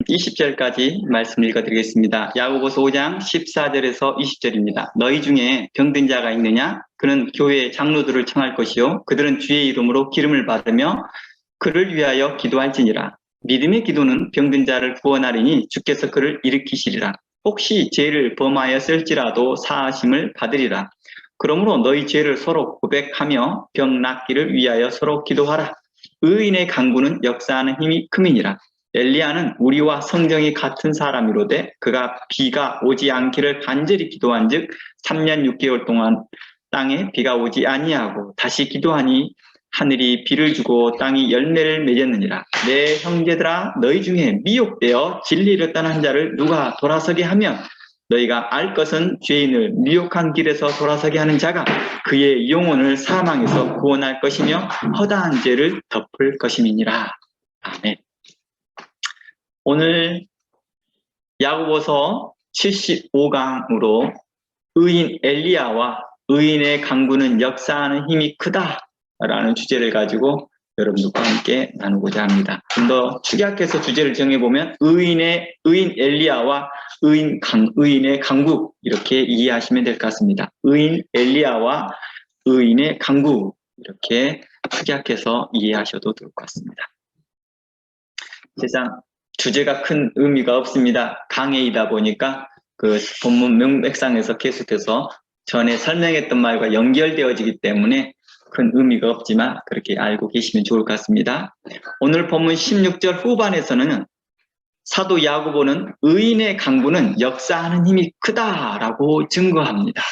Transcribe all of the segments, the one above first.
20절까지 말씀 읽어드리겠습니다. 야고보서 5장 14절에서 20절입니다. 너희 중에 병든 자가 있느냐? 그는 교회의 장로들을 청할 것이요 그들은 주의 이름으로 기름을 받으며 그를 위하여 기도할지니라. 믿음의 기도는 병든 자를 구원하리니 주께서 그를 일으키시리라. 혹시 죄를 범하였을지라도 사하심을 받으리라. 그러므로 너희 죄를 서로 고백하며 병 낫기를 위하여 서로 기도하라. 의인의 간구는 역사하는 힘이 큼이니라. 엘리야는 우리와 성정이 같은 사람이로되 그가 비가 오지 않기를 간절히 기도한즉 3년 6개월 동안 땅에 비가 오지 아니하고 다시 기도하니 하늘이 비를 주고 땅이 열매를 맺었느니라. 내 형제들아 너희 중에 미혹되어 진리를 떠난 자를 누가 돌아서게 하면 너희가 알 것은 죄인을 미혹한 길에서 돌아서게 하는 자가 그의 영혼을 사망에서 구원할 것이며 허다한 죄를 덮을 것임이니라. 아멘. 오늘 야고보서 75강으로 의인 엘리야와 의인의 간구는 역사하는 힘이 크다라는 주제를 가지고 여러분들과 함께 나누고자 합니다. 좀 더 축약해서 주제를 정해보면 의인 엘리야와 의인의 간구 이렇게 이해하시면 될 것 같습니다. 의인 엘리야와 의인의 간구 이렇게 축약해서 이해하셔도 될 것 같습니다. 세상 주제가 큰 의미가 없습니다. 강해이다 보니까 그 본문 명맥상에서 계속해서 전에 설명했던 말과 연결되어지기 때문에 큰 의미가 없지만 그렇게 알고 계시면 좋을 것 같습니다. 오늘 본문 16절 후반에서는 사도 야고보는 의인의 간구는 역사하는 힘이 크다라고 증거합니다.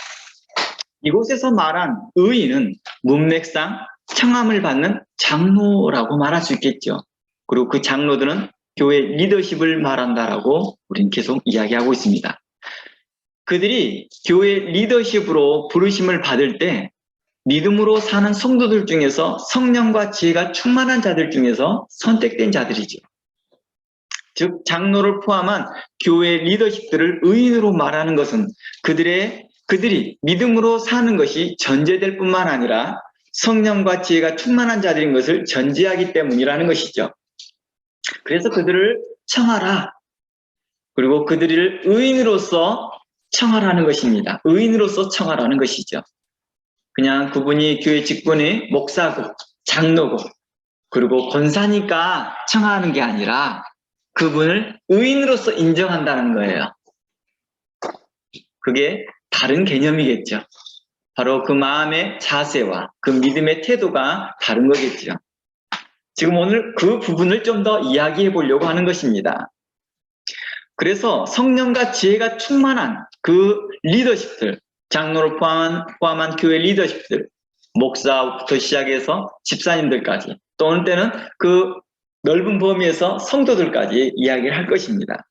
이곳에서 말한 의인은 문맥상 청함을 받는 장로라고 말할 수 있겠죠. 그리고 그 장로들은 교회 리더십을 말한다라고 우리는 계속 이야기하고 있습니다. 그들이 교회 리더십으로 부르심을 받을 때 믿음으로 사는 성도들 중에서 성령과 지혜가 충만한 자들 중에서 선택된 자들이죠. 즉 장로를 포함한 교회 리더십들을 의인으로 말하는 것은 그들이 믿음으로 사는 것이 전제될 뿐만 아니라 성령과 지혜가 충만한 자들인 것을 전제하기 때문이라는 것이죠. 그래서 그들을 청하라. 그리고 그들을 의인으로서 청하라는 것입니다. 의인으로서 청하라는 것이죠. 그냥 그분이 교회 직분이 목사고 장로고 그리고 권사니까 청하는 게 아니라 그분을 의인으로서 인정한다는 거예요. 그게 다른 개념이겠죠. 바로 그 마음의 자세와 그 믿음의 태도가 다른 거겠죠. 지금 오늘 그 부분을 좀 더 이야기해 보려고 하는 것입니다. 그래서 성령과 지혜가 충만한 그 리더십들, 장로를 포함한 교회 리더십들, 목사부터 시작해서 집사님들까지, 또 어느 때는 그 넓은 범위에서 성도들까지 이야기를 할 것입니다.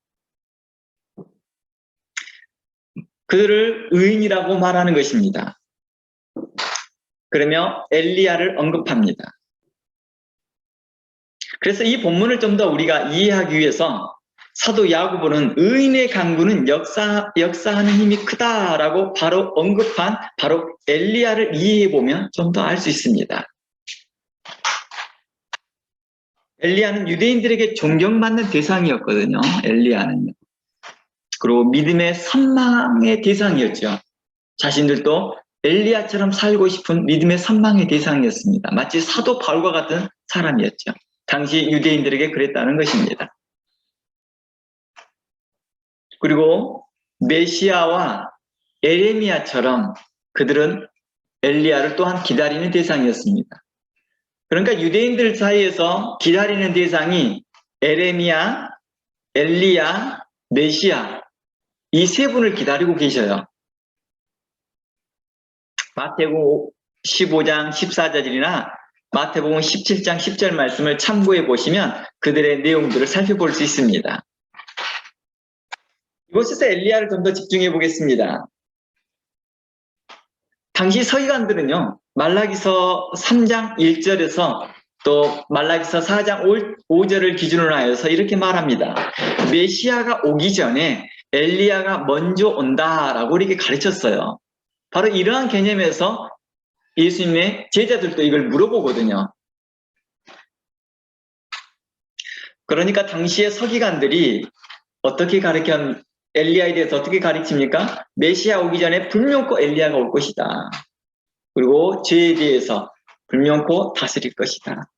그들을 의인이라고 말하는 것입니다. 그러며 엘리야를 언급합니다. 그래서 이 본문을 좀 더 우리가 이해하기 위해서 사도 야고보는 의인의 간구는 역사하는 힘이 크다라고 바로 언급한 바로 엘리야를 이해해보면 좀 더 알 수 있습니다. 엘리야는 유대인들에게 존경받는 대상이었거든요. 엘리야는요. 그리고 믿음의 선망의 대상이었죠. 자신들도 엘리야처럼 살고 싶은 믿음의 선망의 대상이었습니다. 마치 사도 바울과 같은 사람이었죠. 당시 유대인들에게 그랬다는 것입니다. 그리고 메시아와 에레미야처럼 그들은 엘리야를 또한 기다리는 대상이었습니다. 그러니까 유대인들 사이에서 기다리는 대상이 에레미야, 엘리야, 메시아 이 세 분을 기다리고 계셔요. 마태복음 15장 14절이나 마태복음 17장 10절 말씀을 참고해 보시면 그들의 내용들을 살펴볼 수 있습니다. 이곳에서 엘리야를 좀 더 집중해 보겠습니다. 당시 서기관들은요, 말라기서 3장 1절에서 또 말라기서 4장 5절을 기준으로 하여서 이렇게 말합니다. 메시아가 오기 전에 엘리야가 먼저 온다라고 이렇게 가르쳤어요. 바로 이러한 개념에서 예수님의 제자들도 이걸 물어보거든요. 그러니까 당시의 서기관들이 어떻게 엘리야에 대해서 어떻게 가르칩니까? 메시아 오기 전에 불명코 엘리야가 올 것이다. 그리고 죄에 대해서 불명코 다스릴 것이다.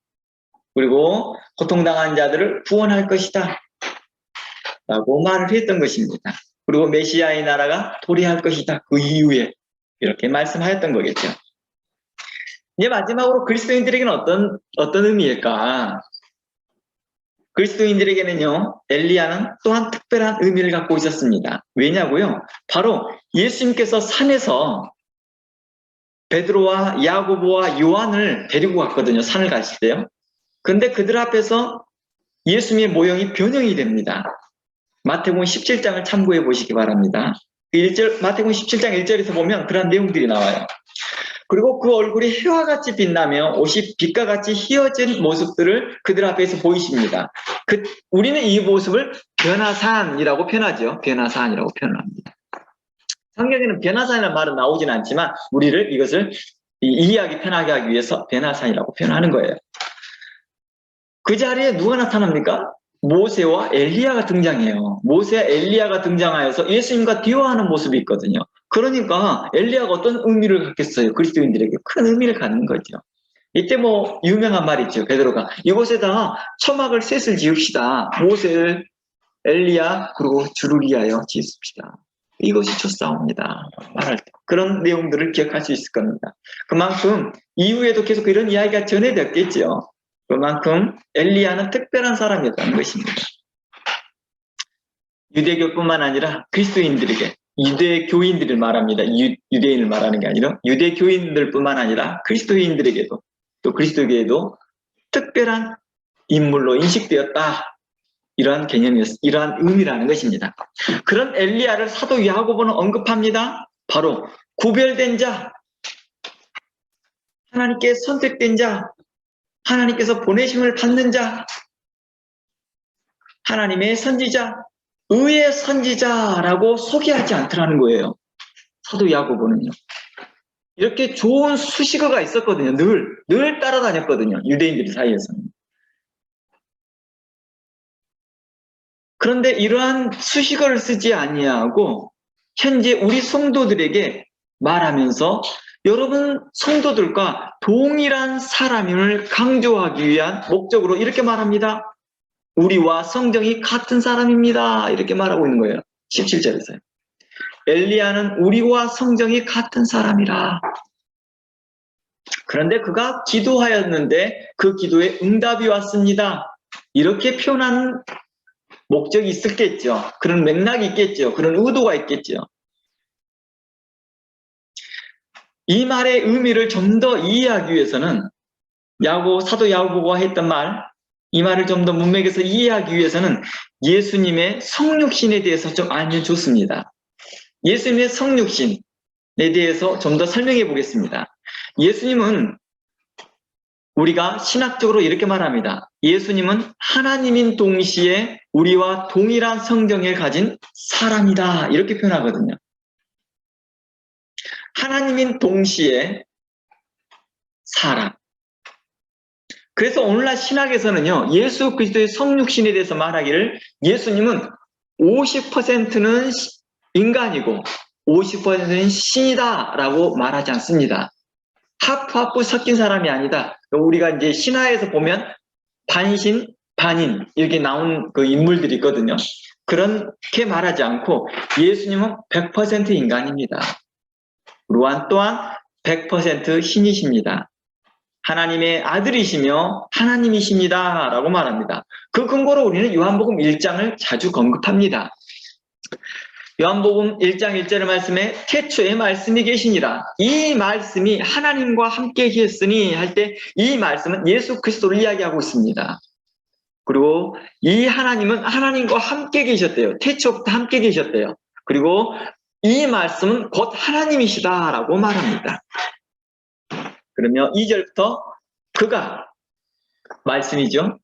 그리고 고통당한 자들을 구원할 것이다. 라고 말을 했던 것입니다. 그리고 메시아의 나라가 도래할 것이다. 그 이후에 이렇게 말씀하였던 거겠죠. 이제 마지막으로 그리스도인들에게는 어떤 의미일까? 그리스도인들에게는요, 엘리야는 또한 특별한 의미를 갖고 있었습니다. 왜냐고요? 바로 예수님께서 산에서 베드로와 야고보와 요한을 데리고 갔거든요. 산을 가실 때요. 근데 그들 앞에서 예수님의 모형이 변형이 됩니다. 마태복음 17장을 참고해 보시기 바랍니다. 마태복음 17장 1절에서 보면 그런 내용들이 나와요. 그리고 그 얼굴이 해와 같이 빛나며 옷이 빛과 같이 휘어진 모습들을 그들 앞에서 보이십니다. 우리는 이 모습을 변화산이라고 표현하죠. 변화산이라고 표현합니다. 성경에는 변화산이라는 말은 나오진 않지만 우리를 이것을 이해하기 편하게 하기 위해서 변화산이라고 표현하는 거예요. 그 자리에 누가 나타납니까? 모세와 엘리야가 등장해요. 모세와 엘리야가 등장하여서 예수님과 대화하는 모습이 있거든요. 그러니까 엘리야가 어떤 의미를 갖겠어요? 그리스도인들에게 큰 의미를 갖는 거죠. 이때 유명한 말 있죠. 베드로가 이곳에다가 초막을 셋을 지읍시다. 모세, 엘리야 그리고 주를 위하여 지읍시다. 이것이 첫싸움입니다. 말할 때 그런 내용들을 기억할 수 있을 겁니다. 그만큼 이후에도 계속 이런 이야기가 전해졌겠죠. 그만큼 엘리야는 특별한 사람이었다는 것입니다. 유대교뿐만 아니라 그리스도인들에게 유대교인들을 말합니다. 유대인을 말하는 게 아니라 유대교인들뿐만 아니라 그리스도인들에게도 또 그리스도교에도 특별한 인물로 인식되었다. 이러한 이러한 의미라는 것입니다. 그런 엘리야를 사도 야고보는 언급합니다. 바로 구별된 자, 하나님께 선택된 자, 하나님께서 보내심을 받는 자, 하나님의 선지자, 의의 선지자라고 소개하지 않더라는 거예요. 사도 야고보는요. 이렇게 좋은 수식어가 있었거든요. 늘 따라다녔거든요. 유대인들 사이에서는. 그런데 이러한 수식어를 쓰지 아니하고 현재 우리 성도들에게 말하면서 여러분 성도들과 동일한 사람임을 강조하기 위한 목적으로 이렇게 말합니다. 우리와 성정이 같은 사람입니다. 이렇게 말하고 있는 거예요. 17절에서요. 엘리야는 우리와 성정이 같은 사람이라. 그런데 그가 기도하였는데 그 기도에 응답이 왔습니다. 이렇게 표현한 목적이 있었겠죠. 그런 맥락이 있겠죠. 그런 의도가 있겠죠. 이 말의 의미를 좀 더 이해하기 위해서는 사도 야고보가 했던 이 말을 좀 더 문맥에서 이해하기 위해서는 예수님의 성육신에 대해서 좀 알면 좋습니다. 예수님의 성육신에 대해서 좀 더 설명해 보겠습니다. 예수님은 우리가 신학적으로 이렇게 말합니다. 예수님은 하나님인 동시에 우리와 동일한 성정을 가진 사람이다. 이렇게 표현하거든요. 하나님인 동시에 사람. 그래서 오늘날 신학에서는요. 예수 그리스도의 성육신에 대해서 말하기를 예수님은 50%는 인간이고 50%는 신이다 라고 말하지 않습니다. 하프 섞인 사람이 아니다. 우리가 이제 신화에서 보면 반신, 반인 이렇게 나온 그 인물들이 있거든요. 그렇게 말하지 않고 예수님은 100% 인간입니다. 또한 100% 신이십니다. 하나님의 아들이시며 하나님이십니다. 라고 말합니다. 그 근거로 우리는 요한복음 1장을 자주 언급합니다. 요한복음 1장 1절의 말씀에 태초에 말씀이 계시니라. 이 말씀이 하나님과 함께 계셨으니 할 때 이 말씀은 예수 그리스도를 이야기하고 있습니다. 그리고 이 하나님은 하나님과 함께 계셨대요. 태초부터 함께 계셨대요. 그리고 이 말씀은 곧 하나님이시다라고 말합니다. 그러면 2절부터 그가 말씀이죠.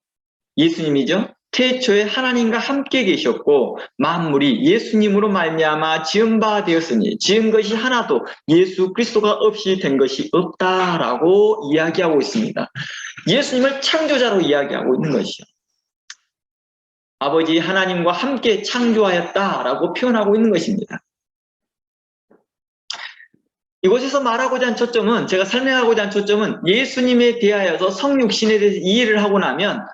예수님이죠. 태초에 하나님과 함께 계셨고 만물이 예수님으로 말미암아 지은 바 되었으니 지은 것이 하나도 예수 그리스도가 없이 된 것이 없다라고 이야기하고 있습니다. 예수님을 창조자로 이야기하고 있는 것이죠. 아버지 하나님과 함께 창조하였다라고 표현하고 있는 것입니다. 이곳에서 말하고자 한 초점은, 제가 설명하고자 한 초점은 예수님에 대하여서 성육신에 대해서 이해를 하고 나면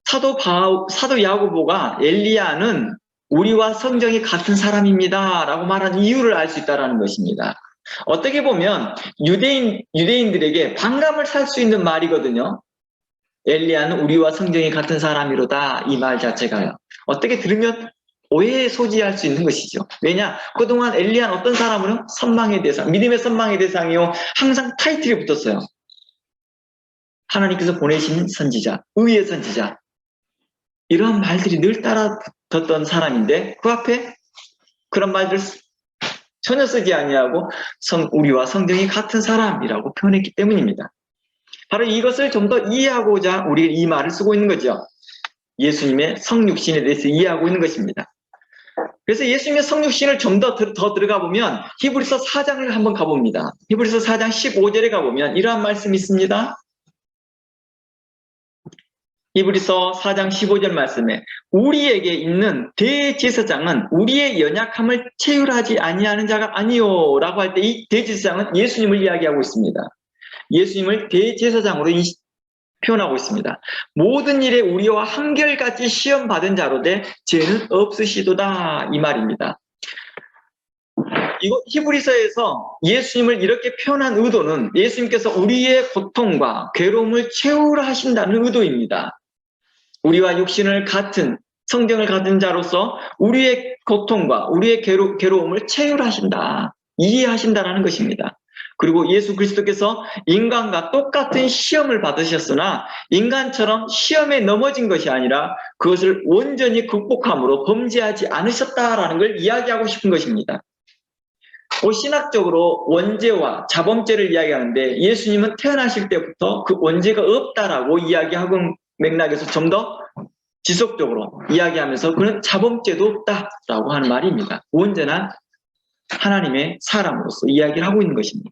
사도 야고보가 엘리야는 우리와 성정이 같은 사람입니다 라고 말한 이유를 알 수 있다는 것입니다. 어떻게 보면 유대인들에게 반감을 살 수 있는 말이거든요. 엘리야는 우리와 성정이 같은 사람이로다, 이 말 자체가요. 어떻게 들으면 오해에 소지할 수 있는 것이죠. 왜냐? 그동안 엘리야는 어떤 사람으로? 선망의 대상, 믿음의 선망의 대상이요, 항상 타이틀이 붙었어요. 하나님께서 보내신 선지자, 의의 선지자, 이러한 말들이 늘 따라붙었던 사람인데 그 앞에 그런 말들 전혀 쓰지 아니하고 우리와 성정이 같은 사람이라고 표현했기 때문입니다. 바로 이것을 좀 더 이해하고자 우리가 이 말을 쓰고 있는 거죠. 예수님의 성육신에 대해서 이해하고 있는 것입니다. 그래서 예수님의 성육신을 좀 더 들어가 보면 히브리서 4장을 한번 가봅니다. 히브리서 4장 15절에 가보면 이러한 말씀이 있습니다. 히브리서 4장 15절 말씀에 우리에게 있는 대제사장은 우리의 연약함을 체휼하지 아니하는 자가 아니요 라고 할 때 이 대제사장은 예수님을 이야기하고 있습니다. 예수님을 대제사장으로 표현하고 있습니다. 모든 일에 우리와 한결같이 시험받은 자로되 죄는 없으시도다, 이 말입니다. 이거 히브리서에서 예수님을 이렇게 표현한 의도는 예수님께서 우리의 고통과 괴로움을 체휼하신다는 의도입니다. 우리와 육신을 같은, 성정을 가진 자로서 우리의 고통과 우리의 괴로움을 체휼하신다, 이해하신다는 것입니다. 그리고 예수 그리스도께서 인간과 똑같은 시험을 받으셨으나 인간처럼 시험에 넘어진 것이 아니라 그것을 온전히 극복함으로 범죄하지 않으셨다라는 걸 이야기하고 싶은 것입니다. 신학적으로 원죄와 자범죄를 이야기하는데 예수님은 태어나실 때부터 그 원죄가 없다라고 이야기하는 맥락에서 좀 더 지속적으로 이야기하면서 그는 자범죄도 없다라고 하는 말입니다. 온전한 하나님의 사람으로서 이야기를 하고 있는 것입니다.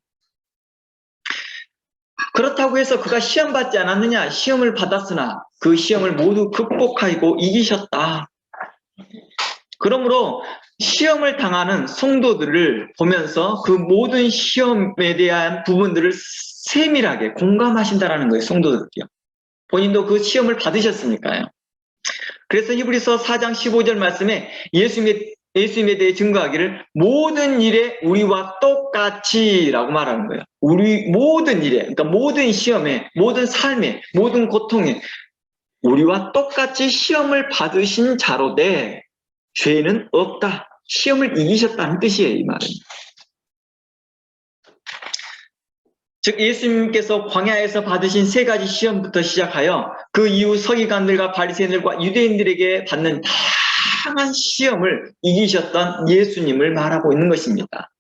그렇다고 해서 그가 시험 받지 않았느냐? 시험을 받았으나 그 시험을 모두 극복하고 이기셨다. 그러므로 시험을 당하는 성도들을 보면서 그 모든 시험에 대한 부분들을 세밀하게 공감하신다는 거예요. 성도들이요. 본인도 그 시험을 받으셨으니까요. 그래서 히브리서 4장 15절 말씀에 예수님에 대해 증거하기를 모든 일에 우리와 똑같이라고 말하는 거예요. 우리 모든 일에, 그러니까 모든 시험에, 모든 삶에, 모든 고통에 우리와 똑같이 시험을 받으신 자로되 죄는 없다. 시험을 이기셨다는 뜻이에요, 이 말은. 즉 예수님께서 광야에서 받으신 3가지 시험부터 시작하여 그 이후 서기관들과 바리새인들과 유대인들에게 받는 다양한 시험을 이기셨던 예수님을 말하고 있는 것입니다.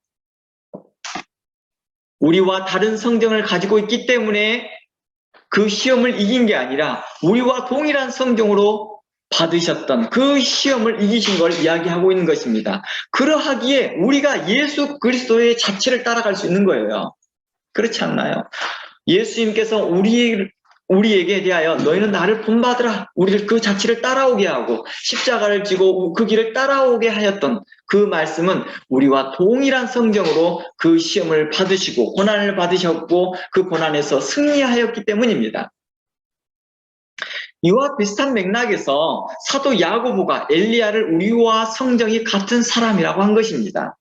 우리와 다른 성정을 가지고 있기 때문에 그 시험을 이긴 게 아니라 우리와 동일한 성정으로 받으셨던 그 시험을 이기신 걸 이야기하고 있는 것입니다. 그러하기에 우리가 예수 그리스도의 자체를 따라갈 수 있는 거예요. 그렇지 않나요? 예수님께서 우리에게 대하여 너희는 나를 본받으라, 우리를 그 자체를 따라오게 하고 십자가를 지고 그 길을 따라오게 하였던 그 말씀은 우리와 동일한 성정으로 그 시험을 받으시고 고난을 받으셨고 그 고난에서 승리하였기 때문입니다. 이와 비슷한 맥락에서 사도 야고보가 엘리야를 우리와 성정이 같은 사람이라고 한 것입니다.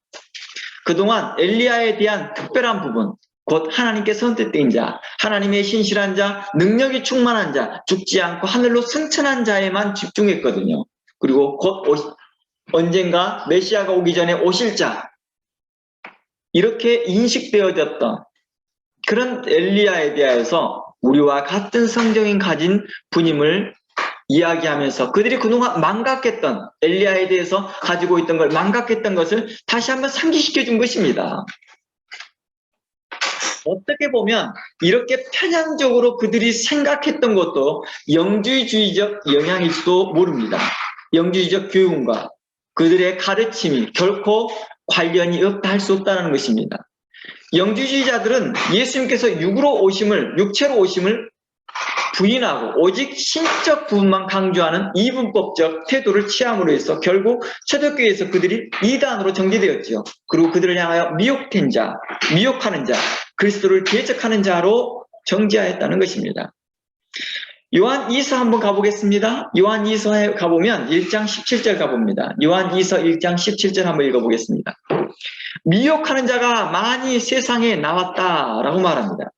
그동안 엘리야에 대한 특별한 부분, 곧 하나님께 선택된 자, 하나님의 신실한 자, 능력이 충만한 자, 죽지 않고 하늘로 승천한 자에만 집중했거든요. 그리고 곧 언젠가 메시아가 오기 전에 오실 자, 이렇게 인식되어졌던 그런 엘리야에 대해서 우리와 같은 성정이 가진 분임을 이야기하면서 그들이 그동안 망각했던, 엘리야에 대해서 가지고 있던 걸 망각했던 것을 다시 한번 상기시켜 준 것입니다. 어떻게 보면 이렇게 편향적으로 그들이 생각했던 것도 영주주의적 영향일지도 모릅니다. 영주주의적 교훈과 그들의 가르침이 결코 관련이 없다 할 수 없다는 것입니다. 영주주의자들은 예수님께서 육체로 오심을 부인하고 오직 신적 부분만 강조하는 이분법적 태도를 취함으로 해서 결국 초대교회에서 그들이 이단으로 정리되었지요. 그리고 그들을 향하여 미혹된 자, 미혹하는 자, 그리스도를 대적하는 자로 정지하였다는 것입니다. 요한 2서 한번 가보겠습니다. 요한 2서에 가보면 1장 17절 가봅니다. 요한 2서 1장 17절 한번 읽어보겠습니다. 미혹하는 자가 많이 세상에 나왔다라고 말합니다.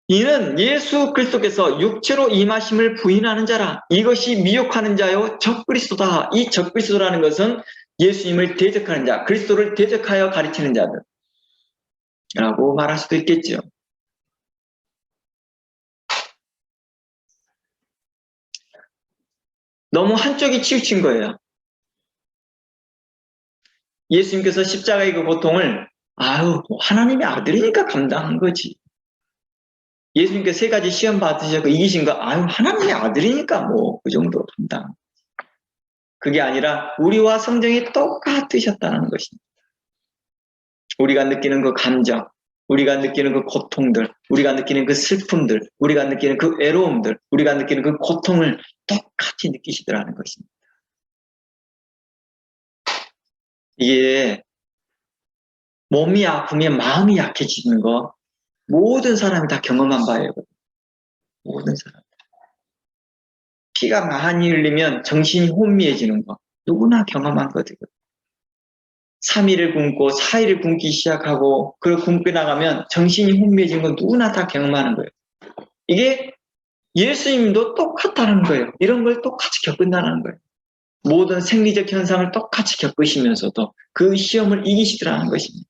이는 예수 그리스도께서 육체로 임하심을 부인하는 자라. 이것이 미혹하는 자요 적그리스도다. 이 적그리스도라는 것은 예수님을 대적하는 자, 그리스도를 대적하여 가르치는 자들라고 말할 수도 있겠죠. 너무 한쪽이 치우친 거예요. 예수님께서 십자가의 그 고통을 하나님의 아들이니까 감당한 거지. 예수님께서 3가지 시험 받으셨고 이기신 거 하나님의 아들이니까 그 정도 감당. 그게 아니라 우리와 성정이 똑같으셨다는 것입니다. 우리가 느끼는 그 감정, 우리가 느끼는 그 고통들, 우리가 느끼는 그 슬픔들, 우리가 느끼는 그 외로움들, 우리가 느끼는 그 고통을 똑같이 느끼시더라는 것입니다. 이게 몸이 아프면 마음이 약해지는 거 모든 사람이 다 경험한 바예요. 모든 사람. 피가 많이 흘리면 정신이 혼미해지는 거 누구나 경험한 거거든요. 3일을 굶고 4일을 굶기 시작하고 그걸 굶고 나가면 정신이 혼미해지는 건 누구나 다 경험하는 거예요. 이게 예수님도 똑같다는 거예요. 이런 걸 똑같이 겪는다는 거예요. 모든 생리적 현상을 똑같이 겪으시면서도 그 시험을 이기시더라는 것입니다.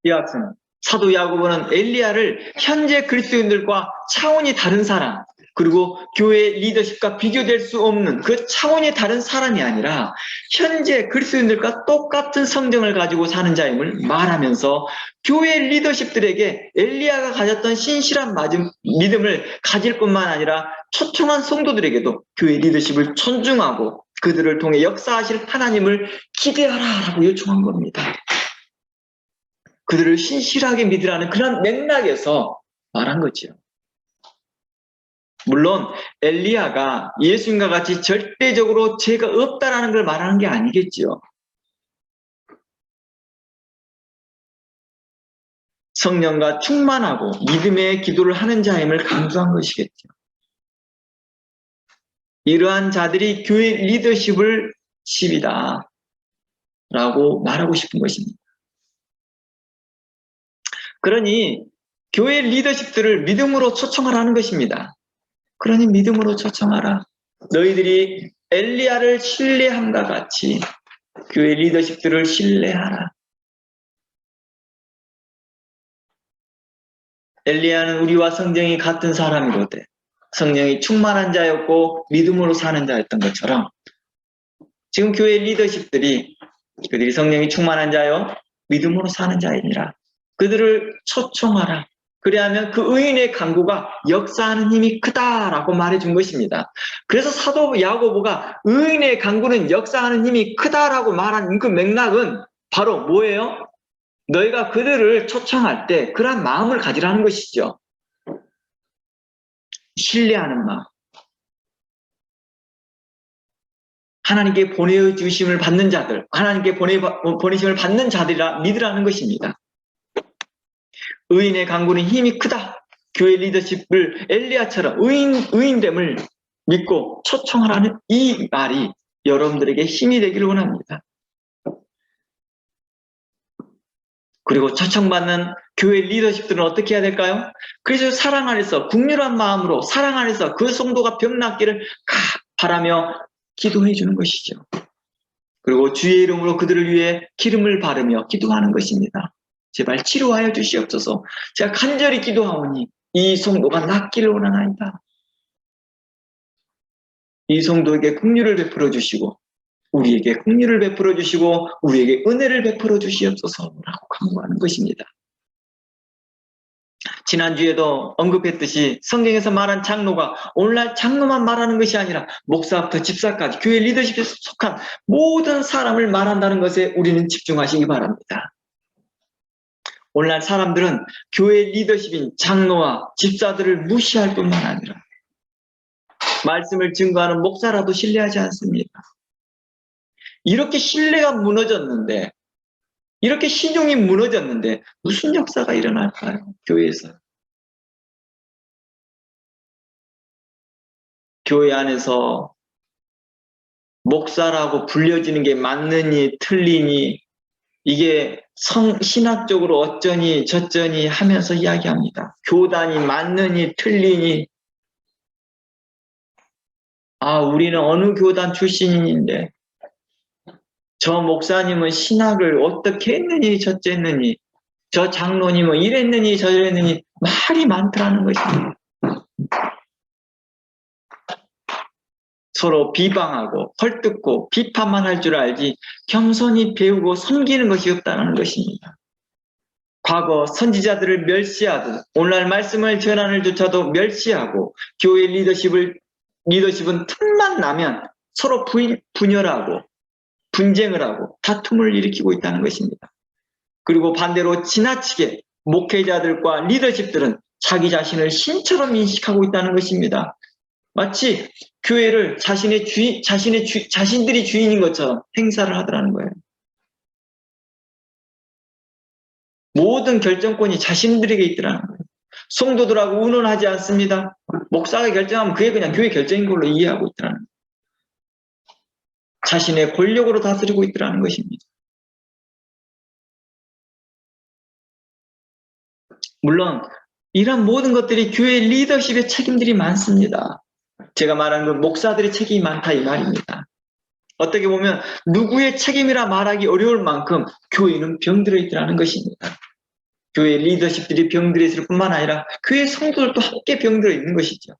이학생 사도 야고보는 엘리야를 현재 그리스도인들과 차원이 다른 사람, 그리고 교회 리더십과 비교될 수 없는 그 차원이 다른 사람이 아니라 현재 그리스도인들과 똑같은 성정을 가지고 사는 자임을 말하면서 교회 리더십들에게 엘리야가 가졌던 신실한 믿음을 가질 뿐만 아니라 초청한 성도들에게도 교회 리더십을 존중하고 그들을 통해 역사하실 하나님을 기대하라라고 요청한 겁니다. 그들을 신실하게 믿으라는 그런 맥락에서 말한 거죠. 물론 엘리야가 예수님과 같이 절대적으로 죄가 없다라는 걸 말하는 게 아니겠죠. 성령과 충만하고 믿음의 기도를 하는 자임을 강조한 것이겠죠. 이러한 자들이 교회 리더십을 집이다 라고 말하고 싶은 것입니다. 그러니 교회 리더십들을 믿음으로 초청하라는 것입니다. 그러니 믿음으로 초청하라. 너희들이 엘리야를 신뢰함과 같이 교회 리더십들을 신뢰하라. 엘리야는 우리와 성령이 같은 사람이거든. 성령이 충만한 자였고 믿음으로 사는 자였던 것처럼 지금 교회 리더십들이 그들이 성령이 충만한 자요 믿음으로 사는 자이니라. 그들을 초청하라. 그래야하면 그 의인의 간구가 역사하는 힘이 크다라고 말해준 것입니다. 그래서 사도 야고보가 의인의 간구는 역사하는 힘이 크다라고 말한 그 맥락은 바로 뭐예요? 너희가 그들을 초청할 때 그러한 마음을 가지라는 것이죠. 신뢰하는 마음. 하나님께 보내주심을 받는 자들, 하나님께 보내심을 받는 자들이라 믿으라는 것입니다. 의인의 간구는 힘이 크다. 교회 리더십을 엘리야처럼 의인됨을 믿고 초청하라는 이 말이 여러분들에게 힘이 되기를 원합니다. 그리고 초청받는 교회 리더십들은 어떻게 해야 될까요? 그래서 사랑 안에서 국률한 마음으로 사랑 안에서 그 성도가 병 낫기를 바라며 기도해 주는 것이죠. 그리고 주의 이름으로 그들을 위해 기름을 바르며 기도하는 것입니다. 제발 치료하여 주시옵소서. 제가 간절히 기도하오니 이 성도가 낫기를 원하나이다. 이 성도에게 긍휼을 베풀어 주시고 우리에게 긍휼을 베풀어 주시고 우리에게 은혜를 베풀어 주시옵소서라고 간구하는 것입니다. 지난주에도 언급했듯이 성경에서 말한 장로가 오늘날 장로만 말하는 것이 아니라 목사부터 집사까지 교회 리더십에 속한 모든 사람을 말한다는 것에 우리는 집중하시기 바랍니다. 오늘날 사람들은 교회 리더십인 장로와 집사들을 무시할 뿐만 아니라 말씀을 증거하는 목사라도 신뢰하지 않습니다. 이렇게 신뢰가 무너졌는데, 이렇게 신용이 무너졌는데 무슨 역사가 일어날까요? 교회에서. 교회 안에서 목사라고 불려지는 게 맞느니 틀리니 이게 신학적으로 어쩌니 저쩌니 하면서 이야기합니다. 교단이 맞느니 틀리니, 우리는 어느 교단 출신인데 저 목사님은 신학을 어떻게 했느니 저쨌느니, 저 장로님은 이랬느니 저랬느니 말이 많더라는 것입니다. 서로 비방하고 헐뜯고 비판만 할 줄 알지 겸손히 배우고 섬기는 것이 없다는 것입니다. 과거 선지자들을 멸시하듯 오늘날 말씀을 전하는 조차도 멸시하고 교회 리더십은 틈만 나면 서로 분열하고 분쟁을 하고 다툼을 일으키고 있다는 것입니다. 그리고 반대로 지나치게 목회자들과 리더십들은 자기 자신을 신처럼 인식하고 있다는 것입니다. 마치 교회를 자신들이 주인인 것처럼 행사를 하더라는 거예요. 모든 결정권이 자신들에게 있더라는 거예요. 성도들하고 의논하지 않습니다. 목사가 결정하면 그게 그냥 교회 결정인 걸로 이해하고 있더라는 거예요. 자신의 권력으로 다스리고 있더라는 것입니다. 물론 이런 모든 것들이 교회 리더십의 책임들이 많습니다. 제가 말하는 건 목사들의 책임이 많다 이 말입니다. 어떻게 보면 누구의 책임이라 말하기 어려울 만큼 교회는 병들어 있더라는 것입니다. 교회 리더십들이 병들어 있을 뿐만 아니라 교회 성도들도 함께 병들어 있는 것이죠.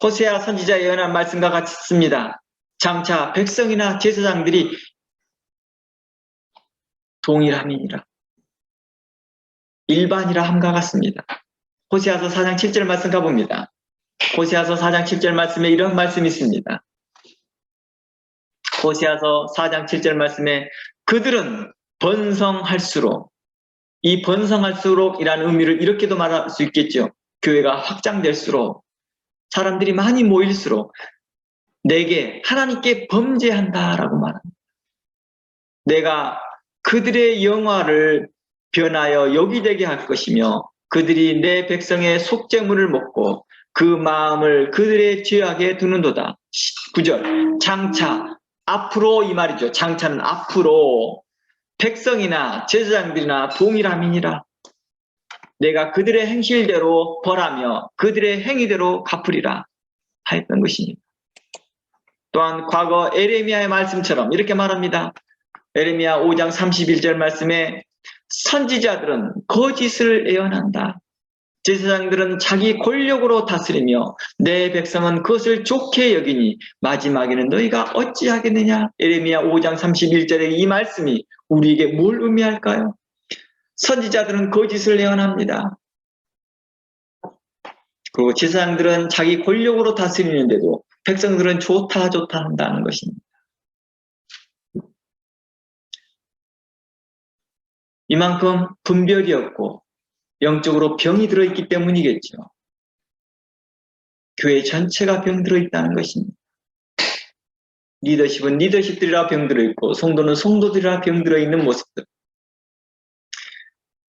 호세아 선지자의 예언한 말씀과 같이 있습니다. 장차 백성이나 제사장들이 동일함이니라. 일반이라 함과 같습니다. 호세아서 4장 7절 말씀 가봅니다. 호세아서 4장 7절 말씀에 이런 말씀이 있습니다. 호세아서 4장 7절 말씀에 그들은 번성할수록, 이 번성할수록이라는 의미를 이렇게도 말할 수 있겠죠. 교회가 확장될수록, 사람들이 많이 모일수록 내게 하나님께 범죄한다라고 말합니다. 내가 그들의 영화를 변하여 여기되게 할 것이며 그들이 내 백성의 속죄물을 먹고 그 마음을 그들의 죄악에 두는도다. 9절 장차, 앞으로 이 말이죠. 장차는 앞으로 백성이나 제사장들이나 동일함이니라. 내가 그들의 행실대로 벌하며 그들의 행위대로 갚으리라 하였던 것입니다. 또한 과거 에레미야의 말씀처럼 이렇게 말합니다. 에레미야 5장 31절 말씀에 선지자들은 거짓을 예언한다. 제사장들은 자기 권력으로 다스리며 내 백성은 그것을 좋게 여기니 마지막에는 너희가 어찌하겠느냐. 에레미야 5장 31절의 이 말씀이 우리에게 뭘 의미할까요? 선지자들은 거짓을 예언합니다. 그리고 제사장들은 자기 권력으로 다스리는데도 백성들은 좋다 한다는 것입니다. 이만큼 분별이 없고 영적으로 병이 들어있기 때문이겠죠. 교회 전체가 병들어 있다는 것입니다. 리더십은 리더십들이라 병들어 있고 성도는 성도들이라 병들어 있는 모습들.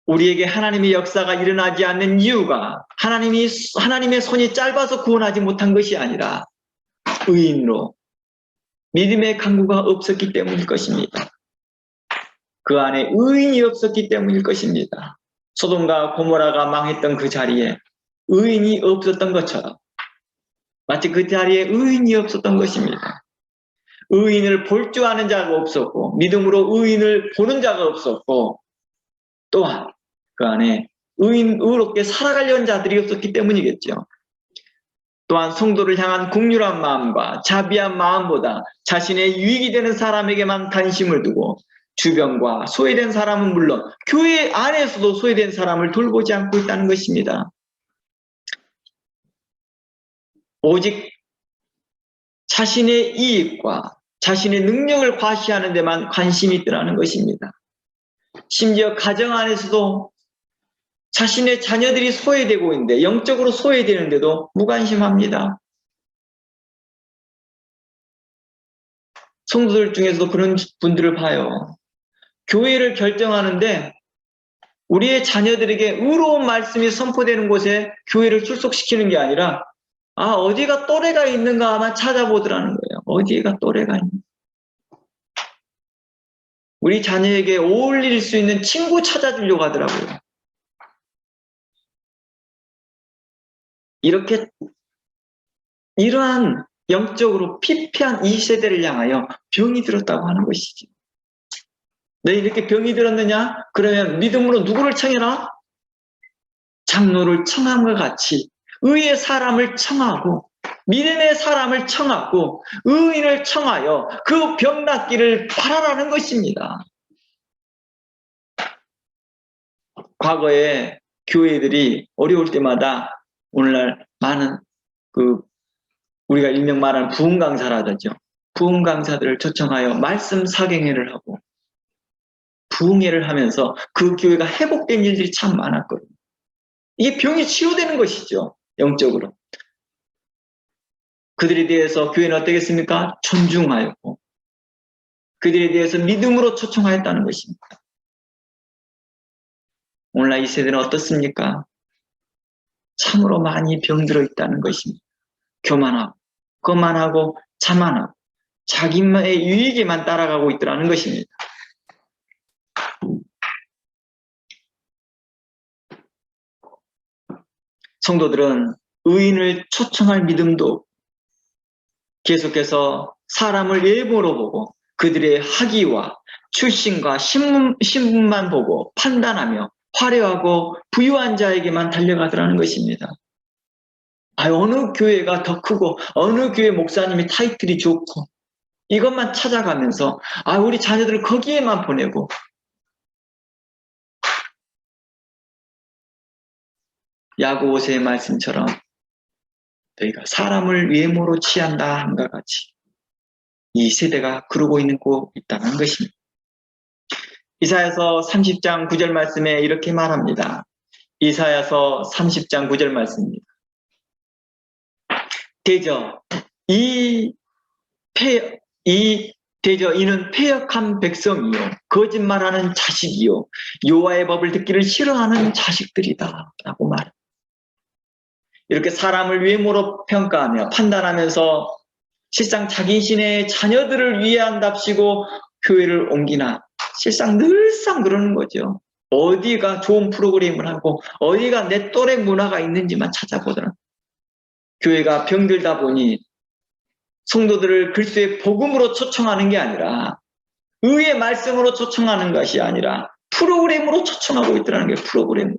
우리에게 하나님의 역사가 일어나지 않는 이유가 하나님의 손이 짧아서 구원하지 못한 것이 아니라 의인으로 믿음의 강구가 없었기 때문일 것입니다. 그 안에 의인이 없었기 때문일 것입니다. 소돔과 고모라가 망했던 그 자리에 의인이 없었던 것처럼 마치 그 자리에 의인이 없었던 것입니다. 의인을 볼 줄 아는 자가 없었고 믿음으로 의인을 보는 자가 없었고 또한 그 안에 의롭게 살아가려는 자들이 없었기 때문이겠죠. 또한 성도를 향한 긍휼한 마음과 자비한 마음보다 자신의 유익이 되는 사람에게만 관심을 두고 주변과 소외된 사람은 물론 교회 안에서도 소외된 사람을 돌보지 않고 있다는 것입니다. 오직 자신의 이익과 자신의 능력을 과시하는 데만 관심이 있더라는 것입니다. 심지어 가정 안에서도 자신의 자녀들이 소외되고 있는데, 영적으로 소외되는데도 무관심합니다. 성도들 중에서도 그런 분들을 봐요. 교회를 결정하는데 우리의 자녀들에게 의로운 말씀이 선포되는 곳에 교회를 출석시키는 게 아니라 어디가 또래가 있는가만 찾아보더라는 거예요. 어디가 또래가 있는가. 우리 자녀에게 어울릴 수 있는 친구 찾아주려고 하더라고요. 이러한 영적으로 피폐한 이 세대를 향하여 병이 들었다고 하는 것이지. 너 이렇게 병이 들었느냐? 그러면 믿음으로 누구를 청해라? 장로를 청함과 같이 의의 사람을 청하고 믿음의 사람을 청하고 의인을 청하여 그 병 낫기를 바라라는 것입니다. 과거에 교회들이 어려울 때마다 오늘날 많은 우리가 일명 말하는 부흥 강사라든지 부흥 강사들을 초청하여 말씀 사경회를 하고 부흥회를 하면서 그 교회가 회복된 일들이 참 많았거든요. 이게 병이 치유되는 것이죠. 영적으로. 그들에 대해서 교회는 어떻겠습니까? 존중하였고 그들에 대해서 믿음으로 초청하였다는 것입니다. 오늘날 이 세대는 어떻습니까? 참으로 많이 병들어 있다는 것입니다. 교만하고 거만하고 자만하고 자기만의 유익에만 따라가고 있더라는 것입니다. 성도들은 의인을 초청할 믿음도 계속해서 사람을 외모로 보고 그들의 학위와 출신과 신분만 보고 판단하며 화려하고 부유한 자에게만 달려가더라는 것입니다. 어느 교회가 더 크고 어느 교회 목사님이 타이틀이 좋고 이것만 찾아가면서 우리 자녀들을 거기에만 보내고 야고보 5세의 말씀처럼 너희가 사람을 외모로 취한다 함과 같이 이 세대가 그러고 있다는 것입니다. 이사야서 30장 9절 말씀에 이렇게 말합니다. 이사야서 30장 9절 말씀입니다. 대저 이는 패역한 백성이요 거짓말하는 자식이요 여호와의 법을 듣기를 싫어하는 자식들이다 라고 말합니다. 이렇게 사람을 외모로 평가하며 판단하면서 실상 자신의 자녀들을 위한답시고 교회를 옮기나 실상 늘상 그러는 거죠. 어디가 좋은 프로그램을 하고 어디가 내 또래 문화가 있는지만 찾아보더라. 교회가 병들다 보니 성도들을 그리스도의 복음으로 초청하는 게 아니라 의의 말씀으로 초청하는 것이 아니라 프로그램으로 초청하고 있더라는 게 프로그램으로.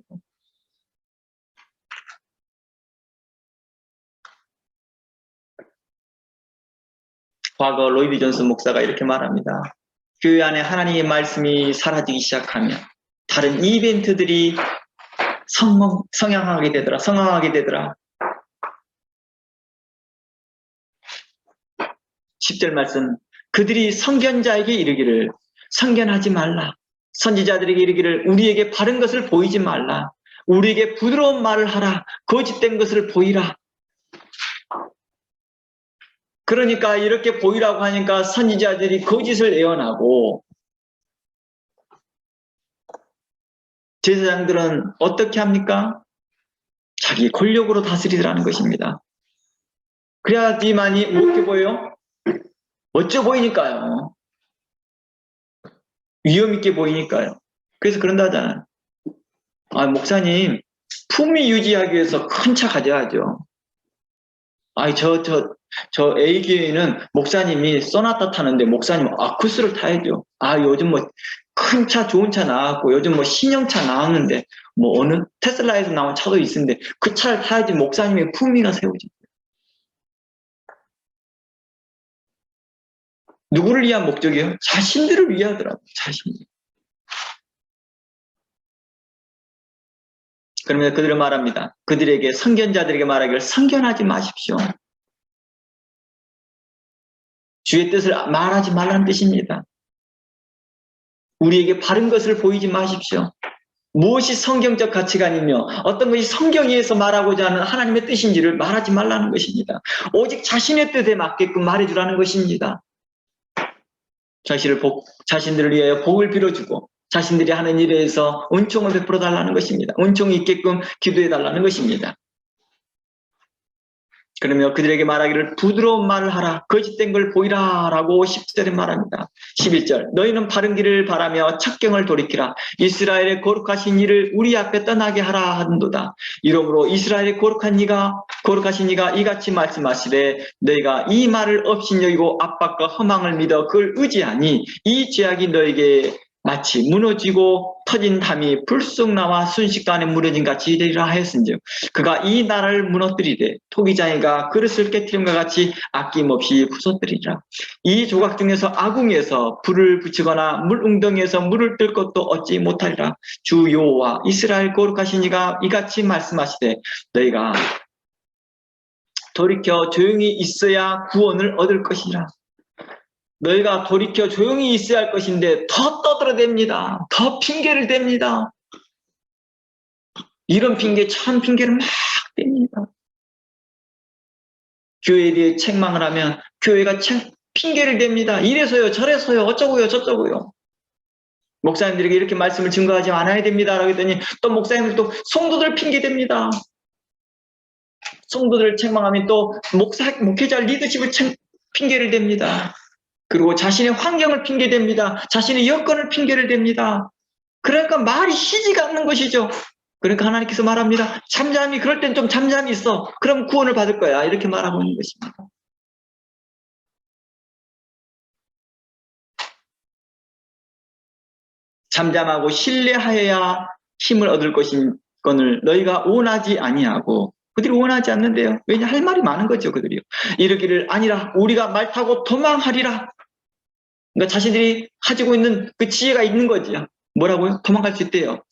과거 로이비 존슨 목사가 이렇게 말합니다. 교회 안에 하나님의 말씀이 사라지기 시작하면 다른 이벤트들이 성황하게 되더라. 10절 말씀, 그들이 선견자에게 이르기를 선견하지 말라. 선지자들에게 이르기를 우리에게 바른 것을 보이지 말라. 우리에게 부드러운 말을 하라. 거짓된 것을 보이라. 그러니까 이렇게 보이라고 하니까 선지자들이 거짓을 예언하고 제사장들은 어떻게 합니까? 자기 권력으로 다스리더라는 것입니다. 그래야지만이 어떻게 보여요? 멋져 보이니까요. 위험 있게 보이니까요. 그래서 그런다 하잖아요. 목사님, 품위 유지하기 위해서 큰 차 가져야죠. 저 A교회는 목사님이 쏘나타 타는데 목사님 아쿠스를 타야죠. 요즘 큰 차, 좋은 차 나왔고 요즘 신형차 나왔는데 어느 테슬라에서 나온 차도 있는데 그 차를 타야지 목사님의 품위가 세워지죠. 누구를 위한 목적이에요? 자신들을 위하더라고요. 자신들. 그러면 그들은 말합니다. 그들에게 선견자들에게 말하기를 선견하지 마십시오. 주의 뜻을 말하지 말라는 뜻입니다. 우리에게 바른 것을 보이지 마십시오. 무엇이 성경적 가치관이며 어떤 것이 성경에서 말하고자 하는 하나님의 뜻인지를 말하지 말라는 것입니다. 오직 자신의 뜻에 맞게끔 말해주라는 것입니다. 자신들을 위하여 복을 빌어주고 자신들이 하는 일에서 은총을 베풀어 달라는 것입니다. 은총이 있게끔 기도해 달라는 것입니다. 그러며 그들에게 말하기를 부드러운 말을 하라, 거짓된 걸 보이라 라고 10절에 말합니다. 11절, 너희는 바른 길을 바라며 착경을 돌이키라. 이스라엘의 거룩하신 이를 우리 앞에 떠나게 하라 한도다. 이러므로 이스라엘의 거룩하신 이가 이같이 말씀하시되 너희가 이 말을 업신여기고 압박과 허망을 믿어 그걸 의지하니 이 죄악이 너에게 마치 무너지고 터진 담이 불쑥 나와 순식간에 무너진 같이 되리라 하였은즉 그가 이 나라를 무너뜨리되 토기장이가 그릇을 깨트림과 같이 아낌없이 부숴뜨리리라. 이 조각 중에서 아궁에서 불을 붙이거나 물웅덩이에서 물을 뜰 것도 얻지 못하리라. 주 여호와 이스라엘 거룩하신 이가 이같이 말씀하시되 너희가 돌이켜 조용히 있어야 구원을 얻을 것이라. 너희가 돌이켜 조용히 있어야 할 것인데 더 떠들어댑니다. 더 핑계를 댑니다. 이런 핑계, 참 핑계를 막 댑니다. 교회에 대해 책망을 하면 교회가 핑계를 댑니다. 이래서요, 저래서요, 어쩌고요, 저쩌고요. 목사님들에게 이렇게 말씀을 증거하지 않아야 됩니다. 라고 했더니 또 목사님들도 성도들 핑계댑니다. 성도들을 책망하면 또 목회자 리더십을 핑계를 댑니다. 그리고 자신의 환경을 핑계댑니다. 자신의 여건을 핑계를 댑니다. 그러니까 말이 쉬지가 않는 것이죠. 그러니까 하나님께서 말합니다. 잠잠히, 그럴 땐 좀 잠잠히 있어. 그럼 구원을 받을 거야. 이렇게 말하고 있는 것입니다. 잠잠하고 신뢰하여야 힘을 얻을 것인 건을 너희가 원하지 아니하고, 그들이 원하지 않는데요. 왜냐, 할 말이 많은 거죠, 그들이요. 이르기를 아니라 우리가 말 타고 도망하리라. 그러니까 자신들이 가지고 있는 그 지혜가 있는 거지요. 뭐라고요? 도망갈 수 있대요.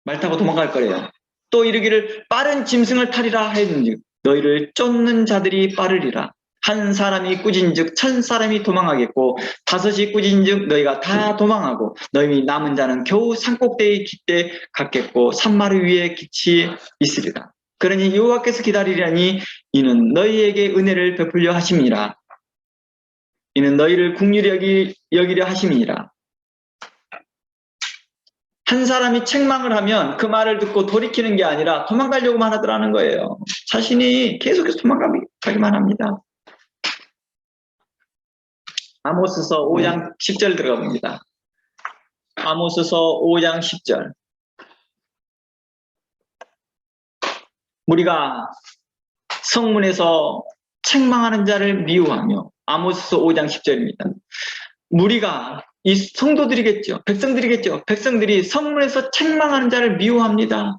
말 타고 도망갈 거래요. 또 이르기를 빠른 짐승을 타리라 하였는즉 너희를 쫓는 자들이 빠르리라. 한 사람이 꾸진즉 1000사람이 도망하겠고 5이 꾸진즉 너희가 다 도망하고 너희 남은 자는 겨우 산꼭대기 깃대 갔겠고 산마루 위에 깃이 있으리라. 그러니 여호와께서 기다리려니 이는 너희에게 은혜를 베풀려 하심이라. 이는 너희를 긍휼히 여기려 하심이니라. 한 사람이 책망을 하면 그 말을 듣고 돌이키는 게 아니라 도망가려고만 하더라는 거예요. 자신이 계속해서 도망가기만 합니다. 아모스서 5장 10절 들어가 봅니다. 아모스서 5장 10절. 우리가 성문에서 책망하는 자를 미워하며, 아모스서 5장 10절입니다. 무리가 이 성도들이겠죠. 백성들이겠죠. 백성들이 성문에서 책망하는 자를 미워합니다.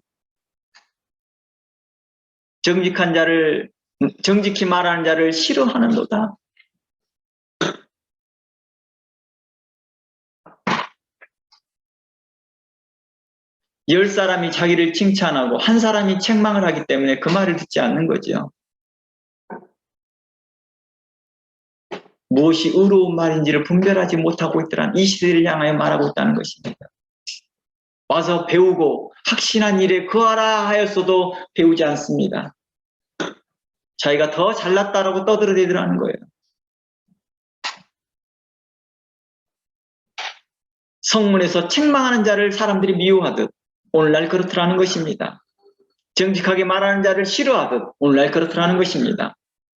정직히 말하는 자를 싫어하는도다. 열 사람이 자기를 칭찬하고 한 사람이 책망을 하기 때문에 그 말을 듣지 않는 거죠. 무엇이 의로운 말인지를 분별하지 못하고 있더란 이 시대를 향하여 말하고 있다는 것입니다. 와서 배우고 확신한 일에 거하라 하였어도 배우지 않습니다. 자기가 더 잘났다라고 떠들어대더라는 거예요. 성문에서 책망하는 자를 사람들이 미워하듯 오늘날 그렇더라는 것입니다. 정직하게 말하는 자를 싫어하듯 오늘날 그렇더라는 것입니다.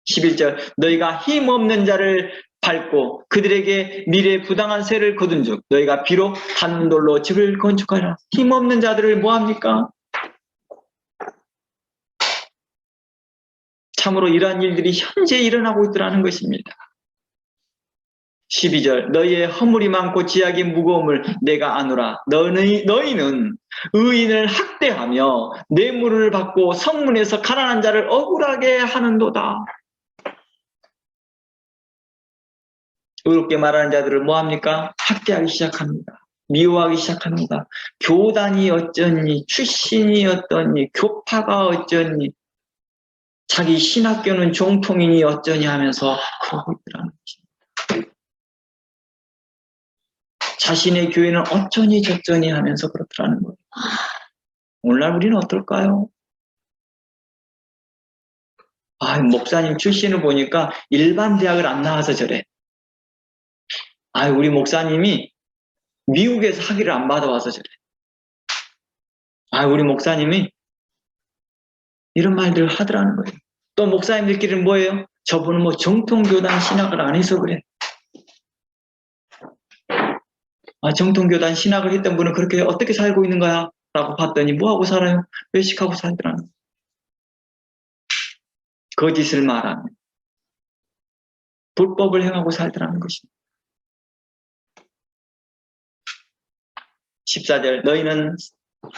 11절 너희가 힘없는 자를 밟고 그들에게 미래에 부당한 세를 거둔 즉 너희가 비록 단돌로 집을 건축하라. 힘없는 자들을 뭐합니까? 참으로 이러한 일들이 현재 일어나고 있더라는 것입니다. 12절 너희의 허물이 많고 지약이 무거움을 내가 아노라. 너희는 의인을 학대하며 뇌물을 받고 성문에서 가난한 자를 억울하게 하는도다. 의롭게 말하는 자들을 뭐합니까? 학대하기 시작합니다. 미워하기 시작합니다. 교단이 어쩌니, 출신이 어떠니, 교파가 어쩌니, 자기 신학교는 정통이니 어쩌니 하면서 그러고 있더라는 것입니다. 자신의 교회는 어쩌니 저쩌니 하면서 그렇더라는 거예요. 오늘날 우리는 어떨까요? 목사님 출신을 보니까 일반 대학을 안 나와서 저래. 우리 목사님이 미국에서 학위를 안 받아와서 저래. 우리 목사님이 이런 말들을 하더라는 거예요. 또 목사님들끼리는 뭐예요? 저분은 뭐 정통교단 신학을 안 해서 그래. 정통교단 신학을 했던 분은 그렇게 어떻게 살고 있는 거야? 라고 봤더니 뭐하고 살아요? 외식하고 살더라는 거예요. 거짓을 말하며 불법을 행하고 살더라는 것입니다. 14절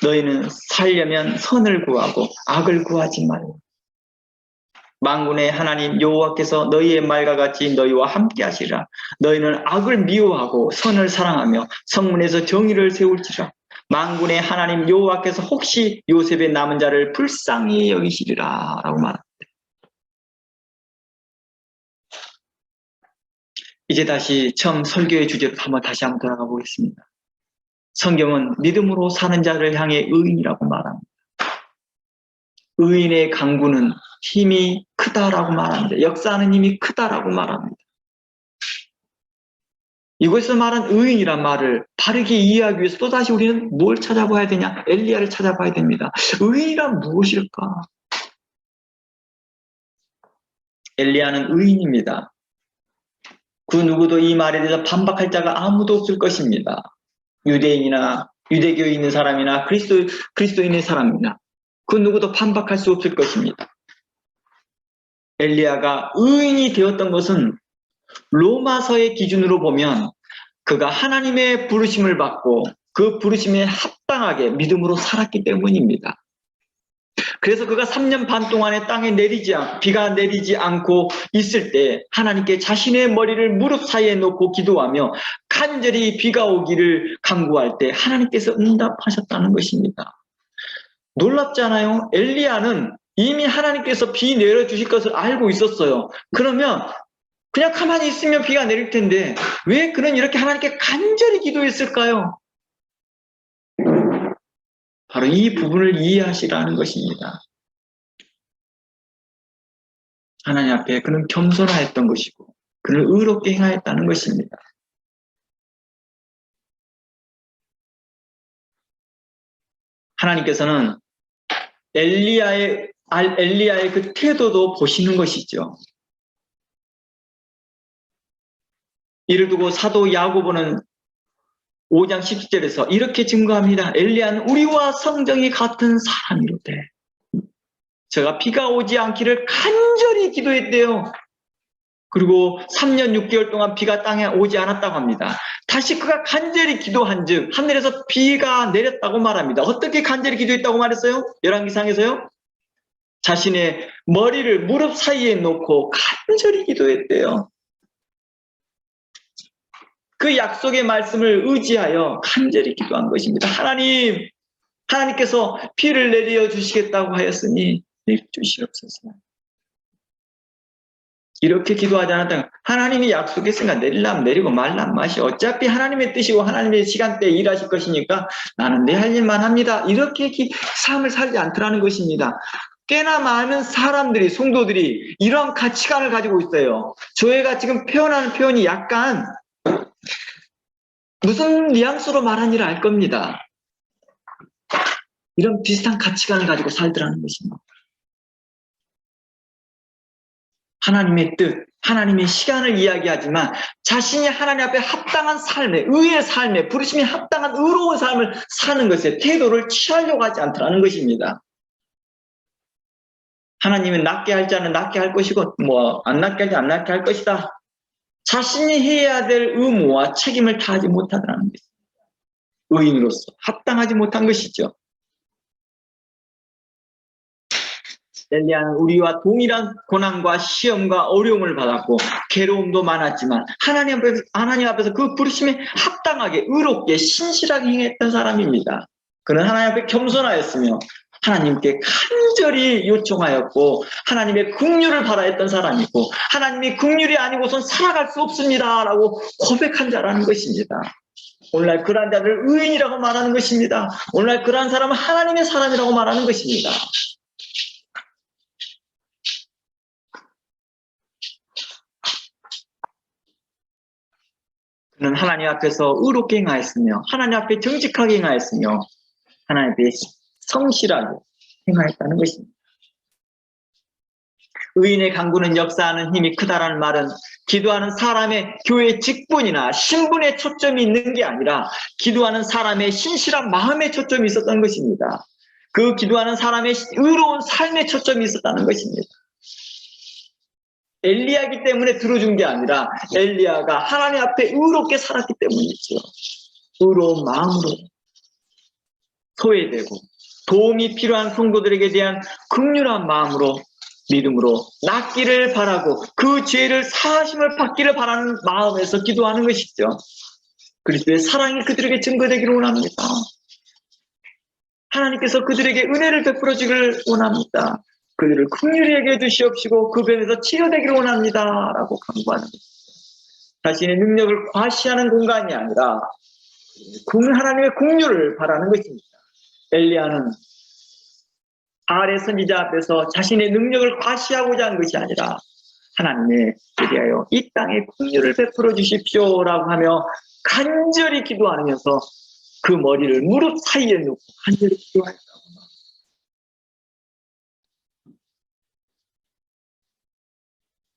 너희는 살려면 선을 구하고 악을 구하지 말라. 만군의 하나님 여호와께서 너희의 말과 같이 너희와 함께 하시리라. 너희는 악을 미워하고 선을 사랑하며 성문에서 정의를 세울지라. 만군의 하나님 여호와께서 혹시 요셉의 남은 자를 불쌍히 여기시리라 라고 말합니다. 이제 다시 처음 설교의 주제로 다시 한번 돌아가 보겠습니다. 성경은 믿음으로 사는 자를 향해 의인이라고 말합니다. 의인의 강구는 힘이 크다라고 말합니다. 역사하는 힘이 크다라고 말합니다. 이곳에서 말한 의인이란 말을 바르게 이해하기 위해서 또다시 우리는 뭘 찾아봐야 되냐? 엘리야를 찾아봐야 됩니다. 의인이란 무엇일까? 엘리야는 의인입니다. 그 누구도 이 말에 대해서 반박할 자가 아무도 없을 것입니다. 유대인이나 유대교에 있는 사람이나 그리스도인의 사람이나 그 누구도 반박할 수 없을 것입니다. 엘리야가 의인이 되었던 것은 로마서의 기준으로 보면 그가 하나님의 부르심을 받고 그 부르심에 합당하게 믿음으로 살았기 때문입니다. 그래서 그가 3년 반 동안에 땅에 비가 내리지 않고 있을 때 하나님께 자신의 머리를 무릎 사이에 놓고 기도하며 간절히 비가 오기를 간구할 때 하나님께서 응답하셨다는 것입니다. 놀랍잖아요. 엘리야는 이미 하나님께서 비 내려주실 것을 알고 있었어요. 그러면 그냥 가만히 있으면 비가 내릴 텐데 왜 그는 이렇게 하나님께 간절히 기도했을까요? 바로 이 부분을 이해하시라는 것입니다. 하나님 앞에 그는 겸손하였던 것이고 그는 의롭게 행하였다는 것입니다. 하나님께서는 엘리야의 그 태도도 보시는 것이죠. 이를 두고 사도 야고보는 5장 10절에서 이렇게 증거합니다. 엘리야는 우리와 성정이 같은 사람이로되 제가 비가 오지 않기를 간절히 기도했대요. 그리고 3년 6개월 동안 비가 땅에 오지 않았다고 합니다. 다시 그가 간절히 기도한 즉 하늘에서 비가 내렸다고 말합니다. 어떻게 간절히 기도했다고 말했어요? 열왕기상에서요. 자신의 머리를 무릎 사이에 놓고 간절히 기도했대요. 그 약속의 말씀을 의지하여 간절히 기도한 것입니다. 하나님께서 비를 내려 주시겠다고 하였으니 내려주시옵소서. 이렇게 기도하지 않았다면 하나님이 약속했으니까 내리려면 내리고 말라면 마시. 어차피 하나님의 뜻이고 하나님의 시간대에 일하실 것이니까 나는 내 할 일만 합니다. 이렇게 삶을 살지 않더라는 것입니다. 꽤나 많은 사람들이, 성도들이 이런 가치관을 가지고 있어요. 저희가 지금 표현하는 표현이 약간 무슨 뉘앙스로 말하는지를 알 겁니다. 이런 비슷한 가치관을 가지고 살더라는 것입니다. 하나님의 뜻, 하나님의 시간을 이야기하지만 자신이 하나님 앞에 합당한 삶에, 의의 삶에, 부르심이 합당한 의로운 삶을 사는 것에 태도를 취하려고 하지 않더라는 것입니다. 하나님은 낫게 할 자는 낫게 할 것이고 안 낫게 할 자는 안 낫게 할 것이다. 자신이 해야 될 의무와 책임을 다하지 못하더라는 것입니다. 의인으로서 합당하지 못한 것이죠. 엘리야는 우리와 동일한 고난과 시험과 어려움을 받았고 괴로움도 많았지만 하나님 앞에서 그 부르심에 합당하게 의롭게 신실하게 행했던 사람입니다. 그는 하나님 앞에 겸손하였으며 하나님께 간절히 요청하였고 하나님의 긍휼을 바라했던 사람이고 하나님이 긍휼이 아니고선 살아갈 수 없습니다 라고 고백한 자라는 것입니다. 오늘날 그러한 자들을 의인이라고 말하는 것입니다. 오늘날 그러한 사람은 하나님의 사람이라고 말하는 것입니다. 그는 하나님 앞에서 의롭게 행하였으며 하나님 앞에 정직하게 행하였으며 하나님 앞에 성실하게 행하였다는 것입니다. 의인의 강구는 역사하는 힘이 크다라는 말은 기도하는 사람의 교회의 직분이나 신분에 초점이 있는 게 아니라 기도하는 사람의 신실한 마음에 초점이 있었던 것입니다. 그 기도하는 사람의 의로운 삶에 초점이 있었다는 것입니다. 엘리야이기 때문에 들어준 게 아니라 엘리야가 하나님 앞에 의롭게 살았기 때문이죠. 의로운 마음으로 소외되고 도움이 필요한 성도들에게 대한 긍휼한 마음으로 믿음으로 낫기를 바라고 그 죄를 사하심을 받기를 바라는 마음에서 기도하는 것이죠. 그리스도의 사랑이 그들에게 증거되기를 원합니다. 하나님께서 그들에게 은혜를 베풀어 주기를 원합니다. 그들을 긍휼히 여겨 주시옵시고 그 변에서 치료되기를 원합니다. 라고 강구하는 것이죠. 자신의 능력을 과시하는 공간이 아니라 하나님의 긍휼을 바라는 것입니다. 엘리야는 바알의 선지자 앞에서 자신의 능력을 과시하고자 한 것이 아니라 하나님에 대하여 이 땅에 긍휼을 베풀어 주십시오라고 하며 간절히 기도하면서 그 머리를 무릎 사이에 놓고 간절히 기도하였다고 합니다.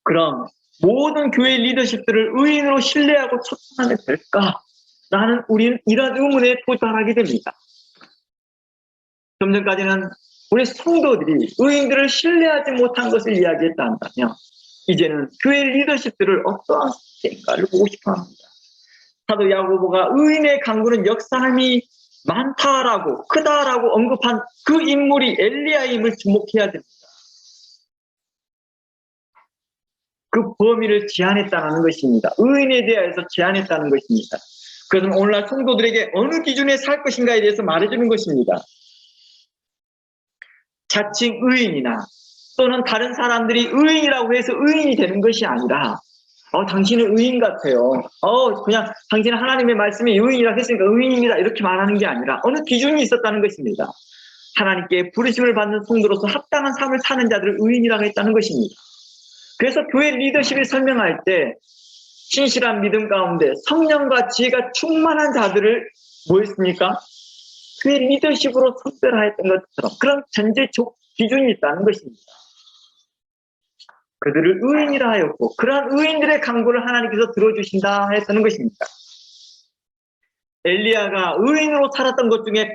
그럼 모든 교회 리더십들을 의인으로 신뢰하고 초청하면 될까라는 우리는 이런 의문에 도달하게 됩니다. 좀 전까지는 우리 성도들이 의인들을 신뢰하지 못한 것을 이야기했다 한다면 이제는 교회 리더십들을 어떠한 상태인가를 보고 싶어합니다. 사도 야고보가 의인의 강구는 역사함이 많다라고 크다라고 언급한 그 인물이 엘리야임을 주목해야 됩니다. 그 범위를 제한했다는 것입니다. 의인에 대해서 제한했다는 것입니다. 그것은 오늘날 성도들에게 어느 기준에 살 것인가에 대해서 말해주는 것입니다. 자칭 의인이나 또는 다른 사람들이 의인이라고 해서 의인이 되는 것이 아니라 당신은 의인 같아요. 그냥 당신은 하나님의 말씀에 의인이라고 했으니까 의인입니다. 이렇게 말하는 게 아니라 어느 기준이 있었다는 것입니다. 하나님께 부르심을 받는 성도로서 합당한 삶을 사는 자들을 의인이라고 했다는 것입니다. 그래서 교회 리더십이 설명할 때 신실한 믿음 가운데 성령과 지혜가 충만한 자들을 뭐였습니까? 교회 리더십으로 선별하였던 것처럼 그런 전제적 기준이 있다는 것입니다. 그들을 의인이라 하였고 그러한 의인들의 강구를 하나님께서 들어주신다 했다는 것입니다. 엘리야가 의인으로 살았던 것 중에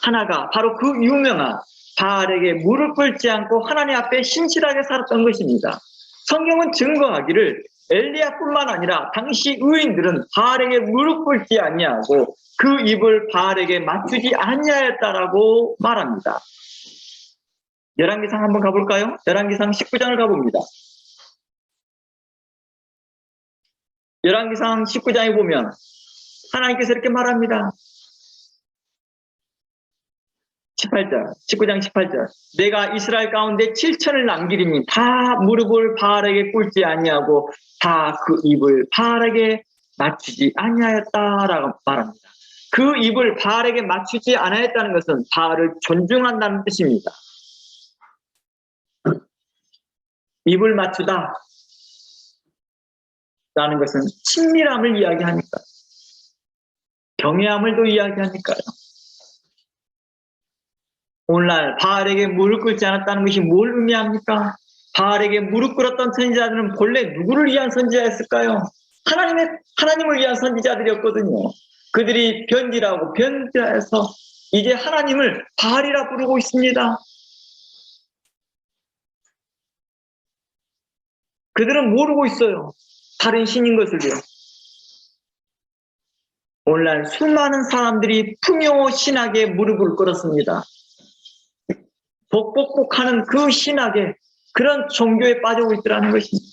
하나가 바로 그 유명한 바알에게 무릎 꿇지 않고 하나님 앞에 신실하게 살았던 것입니다. 성경은 증거하기를 엘리야뿐만 아니라 당시 의인들은 바알에게 무릎 꿇지 아니하고 그 입을 바알에게 맞추지 아니하였다라고 말합니다. 열왕기상 한번 가볼까요? 열왕기상 19장을 가봅니다. 열왕기상 19장에 보면 하나님께서 이렇게 말합니다. 18절, 19장 18절. 내가 이스라엘 가운데 7천을 남기리니 다 무릎을 바알에게 꿇지 아니하고 다 그 입을 바알에게 맞추지 아니하였다라고 말합니다. 그 입을 바알에게 맞추지 않았다는 것은 바알을 존중한다는 뜻입니다. 입을 맞추다 라는 것은 친밀함을 이야기하니까요. 경외함을 또 이야기하니까요. 오늘날 바알에게 무릎 꿇지 않았다는 것이 뭘 의미합니까? 바알에게 무릎 꿇었던 선지자들은 본래 누구를 위한 선지자였을까요? 하나님을 위한 선지자들이었거든요. 그들이 변질하고 변질해서 이제 하나님을 바알이라 부르고 있습니다. 그들은 모르고 있어요. 다른 신인 것을요. 오늘날 수많은 사람들이 풍요 신학에 무릎을 꿇었습니다. 복복복하는 그 신학에 그런 종교에 빠지고 있더라는 것입니다.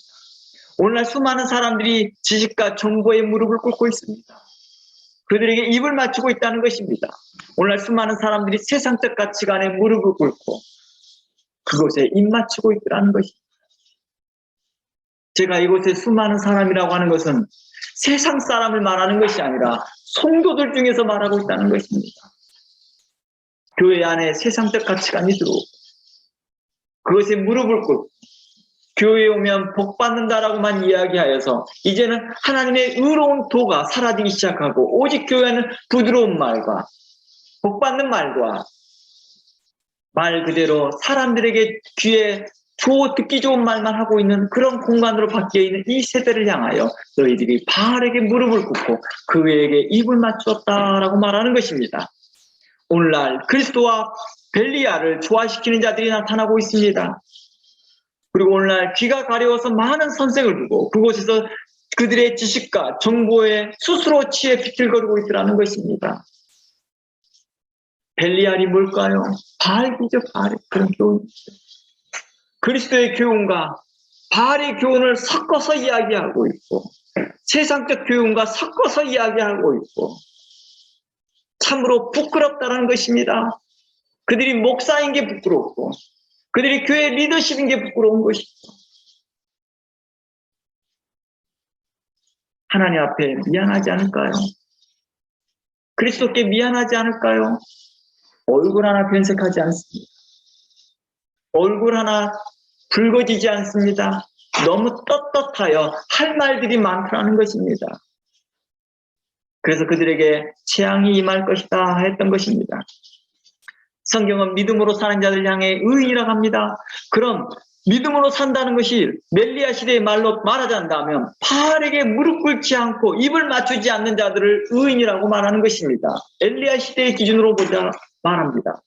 오늘날 수많은 사람들이 지식과 정보에 무릎을 꿇고 있습니다. 그들에게 입을 맞추고 있다는 것입니다. 오늘날 수많은 사람들이 세상적 가치관에 무릎을 꿇고 그것에 입 맞추고 있더라는 것입니다. 제가 이곳에 수많은 사람이라고 하는 것은 세상 사람을 말하는 것이 아니라 성도들 중에서 말하고 있다는 것입니다. 교회 안에 세상적 가치관이 들어오고 그것에 무릎을 꿇고 교회에 오면 복 받는다라고만 이야기하여서 이제는 하나님의 의로운 도가 사라지기 시작하고 오직 교회는 부드러운 말과 복 받는 말과 말 그대로 사람들에게 귀에 듣기 좋은 말만 하고 있는 그런 공간으로 바뀌어 있는 이 세대를 향하여 너희들이 바알에게 무릎을 꿇고 그에게 입을 맞추었다라고 말하는 것입니다. 오늘날 그리스도와 벨리알을 조화시키는 자들이 나타나고 있습니다. 그리고 오늘날 귀가 가려워서 많은 선생을 두고 그곳에서 그들의 지식과 정보에 스스로 취해 비틀거리고 있더라는 것입니다. 벨리알이 뭘까요? 바알이죠. 바알. 그런 교훈이죠. 그리스도의 교훈과 바알의 교훈을 섞어서 이야기하고 있고 세상적 교훈과 섞어서 이야기하고 있고 참으로 부끄럽다는 것입니다. 그들이 목사인 게 부끄럽고 그들이 교회 리더십인 게 부끄러운 것이죠. 하나님 앞에 미안하지 않을까요? 그리스도께 미안하지 않을까요? 얼굴 하나 변색하지 않습니다. 얼굴 하나 붉어지지 않습니다. 너무 떳떳하여 할 말들이 많다는 것입니다. 그래서 그들에게 재앙이 임할 것이다 했던 것입니다. 성경은 믿음으로 사는 자들 향해 의인이라고 합니다. 그럼 믿음으로 산다는 것이 멜리야 시대의 말로 말하자면 바알에게 무릎 꿇지 않고 입을 맞추지 않는 자들을 의인이라고 말하는 것입니다. 엘리야 시대의 기준으로 보자 말합니다.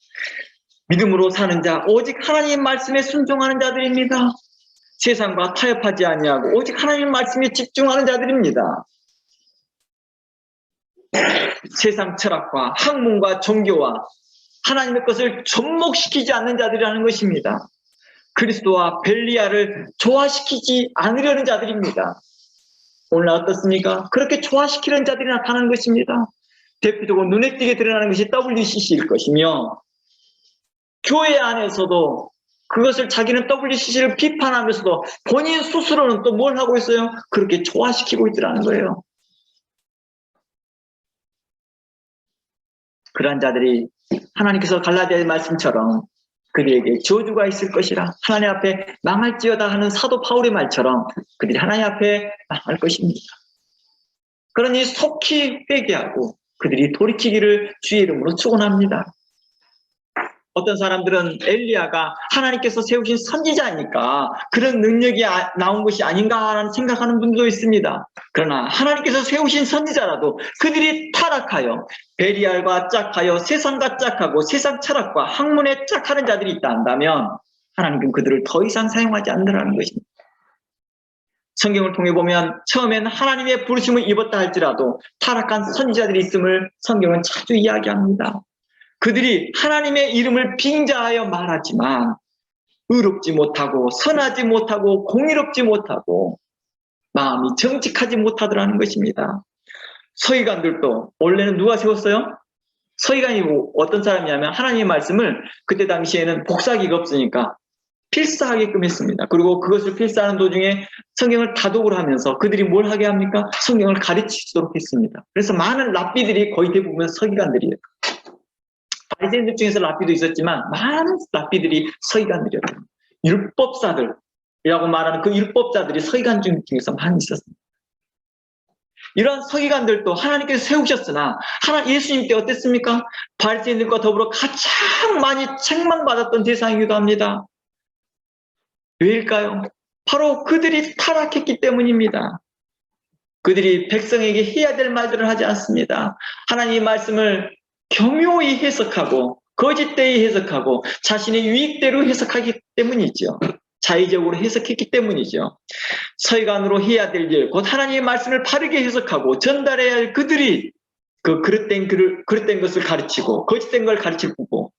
믿음으로 사는 자 오직 하나님 말씀에 순종하는 자들입니다. 세상과 타협하지 아니하고 오직 하나님 말씀에 집중하는 자들입니다. 세상 철학과 학문과 종교와 하나님의 것을 접목시키지 않는 자들이라는 것입니다. 그리스도와 벨리알을 조화시키지 않으려는 자들입니다. 오늘 어떻습니까? 그렇게 조화시키는 자들이 나타나는 것입니다. 대표적으로 눈에 띄게 드러나는 것이 WCC일 것이며 교회 안에서도 그것을 자기는 WCC를 비판하면서도 본인 스스로는 또 뭘 하고 있어요? 그렇게 조화시키고 있더라는 거예요. 그러한 자들이 하나님께서 갈라디아의 말씀처럼 그들에게 저주가 있을 것이라 하나님 앞에 망할지어다 하는 사도 바울의 말처럼 그들이 하나님 앞에 망할 것입니다. 그러니 속히 회개하고 그들이 돌이키기를 주의 이름으로 축원합니다. 어떤 사람들은 엘리야가 하나님께서 세우신 선지자니까 그런 능력이 나온 것이 아닌가라는 생각하는 분도 있습니다. 그러나 하나님께서 세우신 선지자라도 그들이 타락하여 벨리알과 짝하여 세상과 짝하고 세상 철학과 학문에 짝하는 자들이 있다 한다면 하나님은 그들을 더 이상 사용하지 않는다는 것입니다. 성경을 통해 보면 처음엔 하나님의 부르심을 입었다 할지라도 타락한 선지자들이 있음을 성경은 자주 이야기합니다. 그들이 하나님의 이름을 빙자하여 말하지만 의롭지 못하고 선하지 못하고 공의롭지 못하고 마음이 정직하지 못하더라는 것입니다. 서기관들도 원래는 누가 세웠어요? 서기관이 어떤 사람이냐면 하나님의 말씀을 그때 당시에는 복사기가 없으니까 필사하게끔 했습니다. 그리고 그것을 필사하는 도중에 성경을 다독을 하면서 그들이 뭘 하게 합니까? 성경을 가르치도록 했습니다. 그래서 많은 랍비들이 거의 대부분 서기관들이에요. 바리새인들 중에서 랍비도 있었지만 많은 랍비들이 서기관들이었어요. 율법사들이라고 말하는 그 율법자들이 서기관 중에서 많이 있었습니다. 이러한 서기관들도 하나님께서 세우셨으나 예수님 때 어땠습니까? 바리새인들과 더불어 가장 많이 책망받았던 대상이기도 합니다. 왜일까요? 바로 그들이 타락했기 때문입니다. 그들이 백성에게 해야 될 말들을 하지 않습니다. 하나님의 말씀을 교묘히 해석하고 거짓되이 해석하고 자신의 유익대로 해석하기 때문이죠. 자의적으로 해석했기 때문이죠. 서기관으로 해야 될 일, 곧 하나님의 말씀을 바르게 해석하고 전달해야 할 그들이 그 그릇된 것을 가르치고 거짓된 걸 가르치고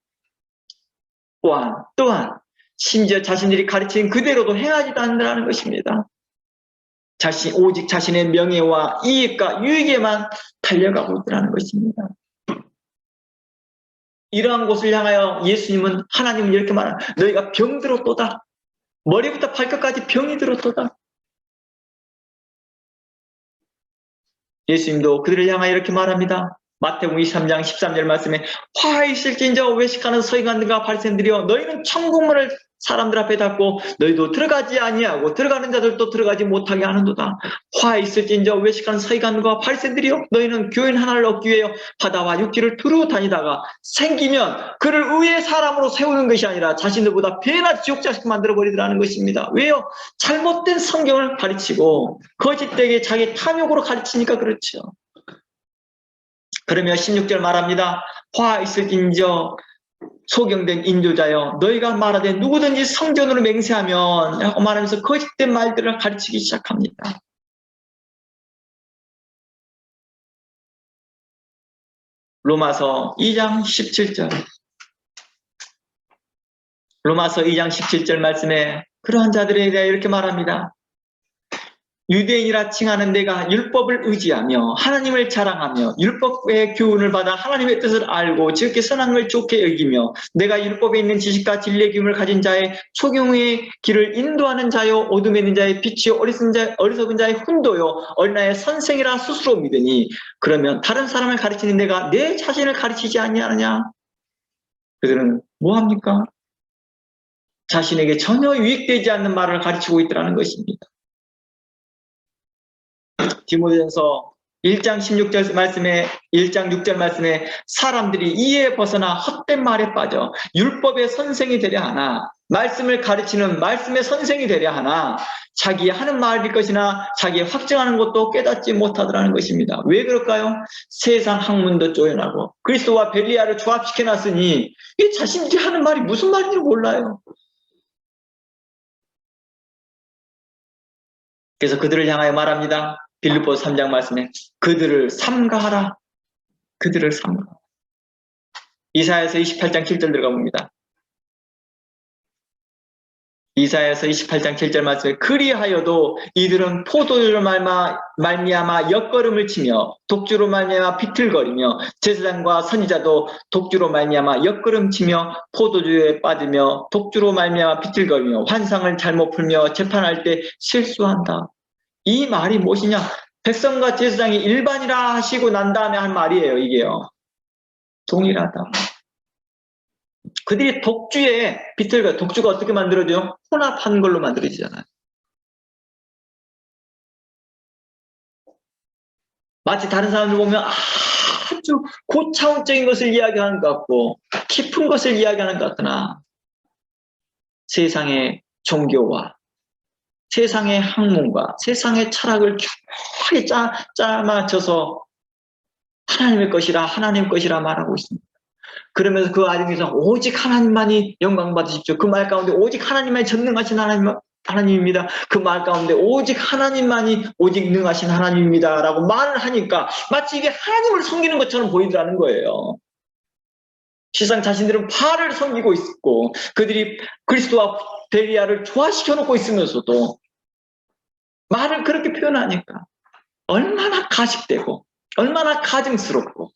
또한 심지어 자신들이 가르친 그대로도 행하지도 않는다는 것입니다. 오직 자신의 명예와 이익과 유익에만 달려가고 있다는 것입니다. 이러한 곳을 향하여 예수님은 하나님은 이렇게 말합니다. 너희가 병들었도다. 머리부터 발끝까지 병이 들었도다. 예수님도 그들을 향하여 이렇게 말합니다. 마태복음 23장 13절 말씀에 화 있을진저 외식하는 서기관들과 바리새인들이여 너희는 천국문을 사람들 앞에 닫고 너희도 들어가지 아니하고 들어가는 자들도 들어가지 못하게 하는도다. 화 있을진저 외식하는 서기관들과 바리새인들이여 너희는 교인 하나를 얻기 위하여 바다와 육지를 두루 다니다가 생기면 그를 의의 사람으로 세우는 것이 아니라 자신들보다 배나 지옥자식 만들어버리더라는 것입니다. 왜요? 잘못된 성경을 가르치고 거짓되게 자기 탐욕으로 가르치니까 그렇죠. 그러며 16절 말합니다. 화 있을진저 소경된 인도자여 너희가 말하되 누구든지 성전으로 맹세하면 라고 말하면서 거짓된 말들을 가르치기 시작합니다. 로마서 2장 17절 로마서 2장 17절 말씀에 그러한 자들에 대해 이렇게 말합니다. 유대인이라 칭하는 내가 율법을 의지하며 하나님을 자랑하며 율법의 교훈을 받아 하나님의 뜻을 알고 지극히 선한 걸 좋게 여기며 내가 율법에 있는 지식과 진리의 기운을 가진 자의 소경의 길을 인도하는 자요 어둠에 있는 자의 빛이요 어리석은 자의 훈도요 어린아이의 선생이라 스스로 믿으니 그러면 다른 사람을 가르치는 내가 내 자신을 가르치지 아니하느냐. 그들은 뭐합니까? 자신에게 전혀 유익되지 않는 말을 가르치고 있더라는 것입니다. 디모데전서 1장 16절 말씀에 1장 6절 말씀에 사람들이 이해에 벗어나 헛된 말에 빠져 율법의 선생이 되려 하나 말씀을 가르치는 말씀의 선생이 되려 하나 자기 하는 말일 것이나 자기 확증하는 것도 깨닫지 못하더라는 것입니다. 왜 그럴까요? 세상 학문도 쪼여나고 그리스도와 벨리알을 조합시켜놨으니 이 자신들이 하는 말이 무슨 말인지 몰라요. 그래서 그들을 향하여 말합니다. 빌립보서 3장 말씀에 그들을 삼가하라. 그들을 삼가하라. 이사야서 28장 7절 들어가 봅니다. 이사야서 28장 7절 말씀에 그리하여도 이들은 포도주로 말미암아 엿걸음을 치며 독주로 말미암아 비틀거리며 제사장과 선지자도 독주로 말미암아 엿걸음 치며 포도주에 빠지며 독주로 말미암아 비틀거리며 환상을 잘못 풀며 재판할 때 실수한다. 이 말이 무엇이냐? 백성과 제사장이 일반이라 하시고 난 다음에 한 말이에요. 이게요. 동일하다. 그들이 독주에 비틀거 독주가 어떻게 만들어져요? 혼합한 걸로 만들어지잖아요. 마치 다른 사람들 보면 아주 고차원적인 것을 이야기하는 것 같고 깊은 것을 이야기하는 것 같으나 세상의 종교와 세상의 학문과 세상의 철학을 켜하게 짜맞춰서 하나님의 것이라 하나님 것이라 말하고 있습니다. 그러면서 그 과정에서 오직 하나님만이 영광 받으십시오. 그 말 가운데 오직 하나님만이 전능하신 하나님입니다. 그 말 가운데 오직 하나님만이 오직 능하신 하나님입니다. 라고 말을 하니까 마치 이게 하나님을 섬기는 것처럼 보이더라는 거예요. 실상 자신들은 바알을 섬기고 있고 그들이 그리스도와 벨리알을 조화시켜 놓고 있으면서도 말을 그렇게 표현하니까 얼마나 가식되고 얼마나 가증스럽고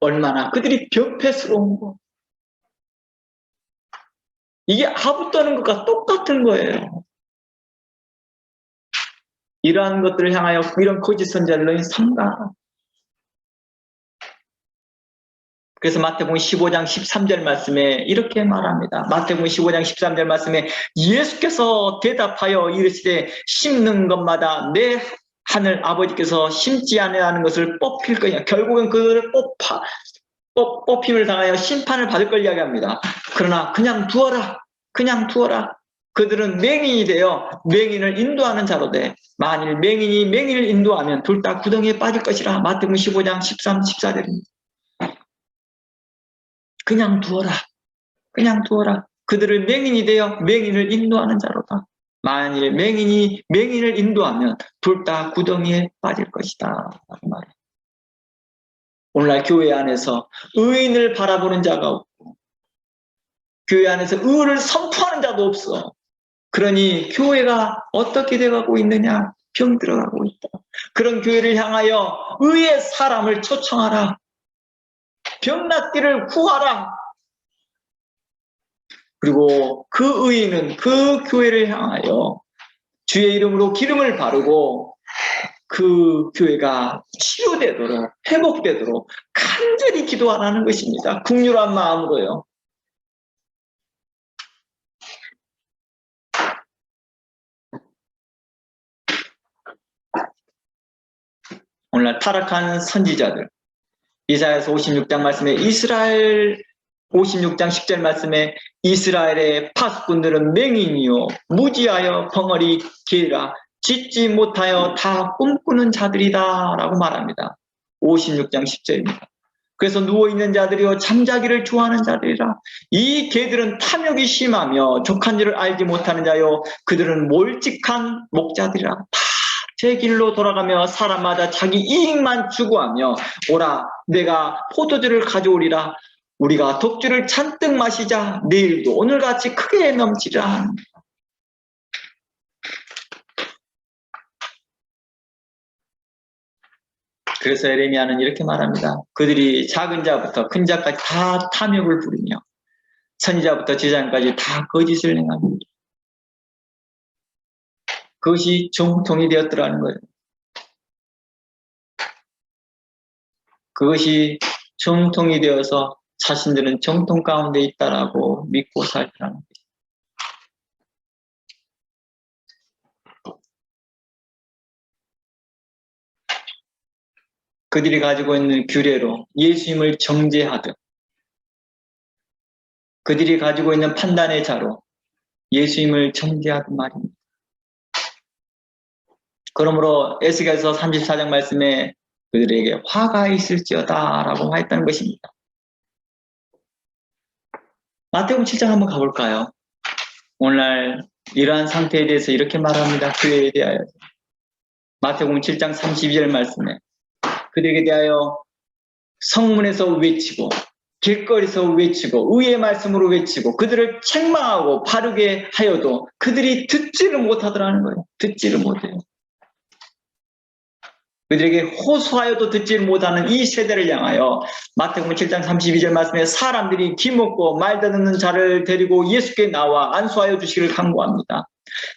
얼마나 그들이 변폐스러운 이게 아부 떠는 것과 똑같은 거예요. 이러한 것들을 향하여 이런 거짓 선지자들은 삼가. 그래서 마태복음 15장 13절 말씀에 이렇게 말합니다. 마태복음 15장 13절 말씀에 예수께서 대답하여 이르시되 심는 것마다 내 하늘 아버지께서 심지 아니하는 것을 뽑힐 거냐. 결국은 그들을 뽑힘을 당하여 심판을 받을 걸 이야기합니다. 그러나 그냥 두어라. 그냥 두어라. 그들은 맹인이 되어 맹인을 인도하는 자로 돼. 만일 맹인이 맹인을 인도하면 둘 다 구덩이에 빠질 것이라. 마태복음 15장 13, 14절입니다. 그냥 두어라. 그냥 두어라. 그들을 맹인이 되어 맹인을 인도하는 자로다. 만일 맹인이 맹인을 인도하면 둘 다 구덩이에 빠질 것이다. 라는 말이에요. 오늘날 교회 안에서 의인을 바라보는 자가 없고 교회 안에서 의를 선포하는 자도 없어. 그러니 교회가 어떻게 돼가고 있느냐? 병들어가고 있다. 그런 교회를 향하여 의의 사람을 초청하라. 병낫기를 구하라. 그리고 그 의인은 그 교회를 향하여 주의 이름으로 기름을 바르고 그 교회가 치유되도록, 회복되도록 간절히 기도하라는 것입니다. 긍휼한 마음으로요. 오늘날 타락한 선지자들, 이사야서 56장 말씀에 이스라엘 56장 10절 말씀에 이스라엘의 파수꾼들은 맹인이요 무지하여 벙어리 게으라 짓지 못하여 다 꿈꾸는 자들이다 라고 말합니다. 56장 10절입니다. 그래서 누워있는 자들이요 잠자기를 좋아하는 자들이라. 이 개들은 탐욕이 심하며 족한 줄을 알지 못하는 자요 그들은 몰직한 목자들이라. 다 제 길로 돌아가며 사람마다 자기 이익만 추구하며 오라 내가 포도주를 가져오리라. 우리가 독주를 잔뜩 마시자 내일도 오늘같이 크게 넘치리라. 그래서 에레미야는 이렇게 말합니다. 그들이 작은 자부터 큰 자까지 다 탐욕을 부리며 선지자부터 제자까지 다 거짓을 행합니다. 그것이 정통이 되었더라는 거예요. 그것이 정통이 되어서 자신들은 정통 가운데 있다라고 믿고 살더라는 거예요. 그들이 가지고 있는 규례로 예수님을 정죄하듯 그들이 가지고 있는 판단의 자로 예수님을 정죄하듯 말입니다. 그러므로 에스겔서 34장 말씀에 그들에게 화가 있을지어다 라고 했다는 것입니다. 마태복음 7장 한번 가볼까요? 오늘날 이러한 상태에 대해서 이렇게 말합니다. 교회에 대하여. 마태복음 7장 32절 말씀에 그들에게 대하여 성문에서 외치고 길거리에서 외치고 의의 말씀으로 외치고 그들을 책망하고 바르게 하여도 그들이 듣지를 못하더라는 거예요. 듣지를 못해요. 그들에게 호소하여도 듣지를 못하는 이 세대를 향하여 마태복음 7장 32절 말씀에 사람들이 기먹고 말 듣는 자를 데리고 예수께 나와 안수하여 주시기를 간구합니다.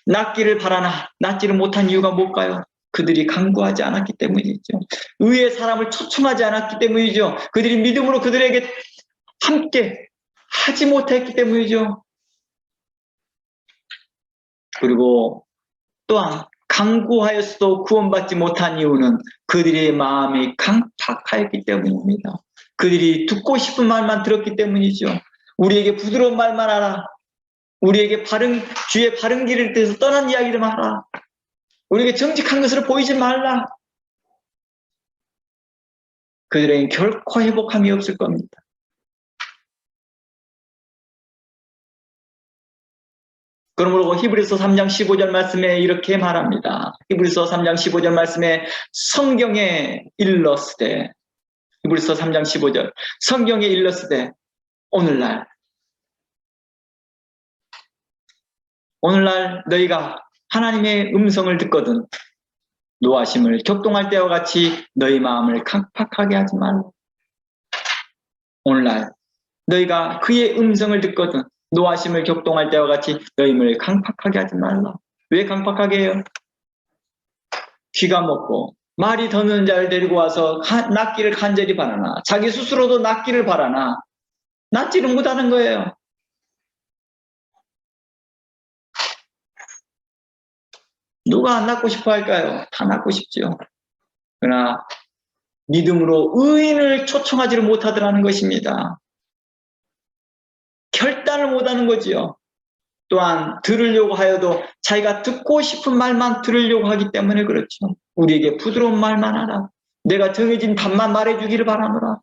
낫기를 바라나 낫지를 못한 이유가 뭘까요? 그들이 간구하지 않았기 때문이죠. 의의 사람을 초청하지 않았기 때문이죠. 그들이 믿음으로 그들에게 함께 하지 못했기 때문이죠. 그리고 또한 간구하였어도 구원받지 못한 이유는 그들의 마음이 강팍하였기 때문입니다. 그들이 듣고 싶은 말만 들었기 때문이죠. 우리에게 부드러운 말만 하라. 우리에게 주의 바른 길을 대해서 떠난 이야기를 하라. 우리에게 정직한 것으로 보이지 말라. 그들에게 결코 회복함이 없을 겁니다. 그러므로 히브리서 3장 15절 말씀에 이렇게 말합니다. 히브리서 3장 15절 말씀에 성경에 일렀으되 히브리서 3장 15절 성경에 일렀으되 오늘날 너희가 하나님의 음성을 듣거든 노하심을 격동할 때와 같이 너희 마음을 강팍하게 하지 말라. 오늘날 너희가 그의 음성을 듣거든 노하심을 격동할 때와 같이 너희 마음을 강팍하게 하지 말라. 왜 강팍하게 해요? 귀가 먹고 말이 더는 자를 데리고 와서 낫기를 간절히 바라나 자기 스스로도 낫기를 바라나 낫지를 못하는 거예요. 누가 안 낫고 싶어 할까요? 다 낫고 싶죠. 그러나 믿음으로 의인을 초청하지를 못하더라는 것입니다. 결단을 못하는 거지요. 또한 들으려고 하여도 자기가 듣고 싶은 말만 들으려고 하기 때문에 그렇죠. 우리에게 부드러운 말만 하라. 내가 정해진 답만 말해주기를 바라노라.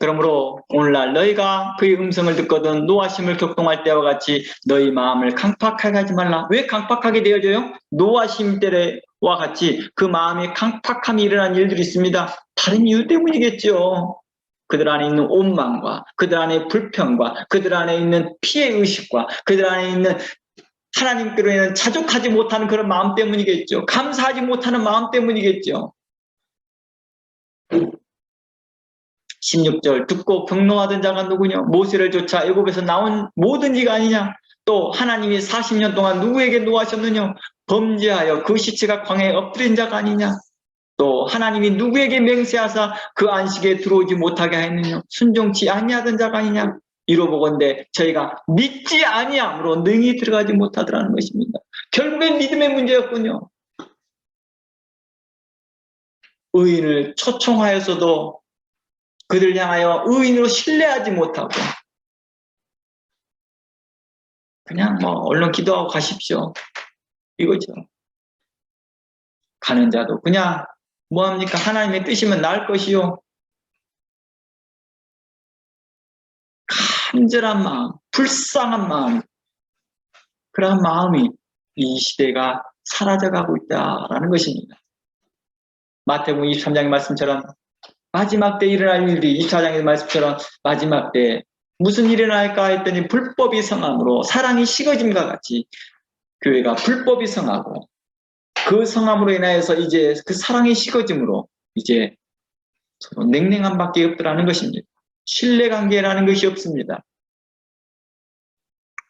그러므로 오늘날 너희가 그의 음성을 듣거든 노하심을 격동할 때와 같이 너희 마음을 강팍하게 하지 말라. 왜 강팍하게 되어져요? 노하심 때와 같이 그 마음에 강팍함이 일어난 일들이 있습니다. 다른 이유 때문이겠죠. 그들 안에 있는 원망과 그들 안에 불평과 그들 안에 있는 피해의식과 그들 안에 있는 하나님께로 인한 자족하지 못하는 그런 마음 때문이겠죠. 감사하지 못하는 마음 때문이겠죠. 16절 듣고 경노하던 자가 누구냐? 모세를 쫓아 애굽에서 나온 모든 이가 아니냐? 또 하나님이 40년 동안 누구에게 노하셨느냐? 범죄하여 그 시체가 광야에 엎드린 자가 아니냐? 또 하나님이 누구에게 맹세하사 그 안식에 들어오지 못하게 하였느냐? 순종치 아니하던 자가 아니냐? 이로보건대 저희가 믿지 아니함으로 능히 들어가지 못하더라는 것입니다. 결국엔 믿음의 문제였군요. 의인을 초청하여서도 그들 향하여 의인으로 신뢰하지 못하고 그냥 얼른 기도하고 가십시오. 이거죠. 가는 자도 그냥 뭐합니까? 하나님의 뜻이면 나을 것이요. 간절한 마음, 불쌍한 마음, 그러한 마음이 이 시대가 사라져가고 있다라는 것입니다. 마태복음 23장의 말씀처럼 마지막 때 일어날 일이 24장의 말씀처럼 마지막 때 무슨 일이 일어날까 했더니 불법이 성함으로 사랑이 식어짐과 같이 교회가 불법이 성하고 그 성함으로 인하여서 이제 그 사랑이 식어짐으로 이제 서로 냉랭한 밖에 없더라는 것입니다. 신뢰관계라는 것이 없습니다.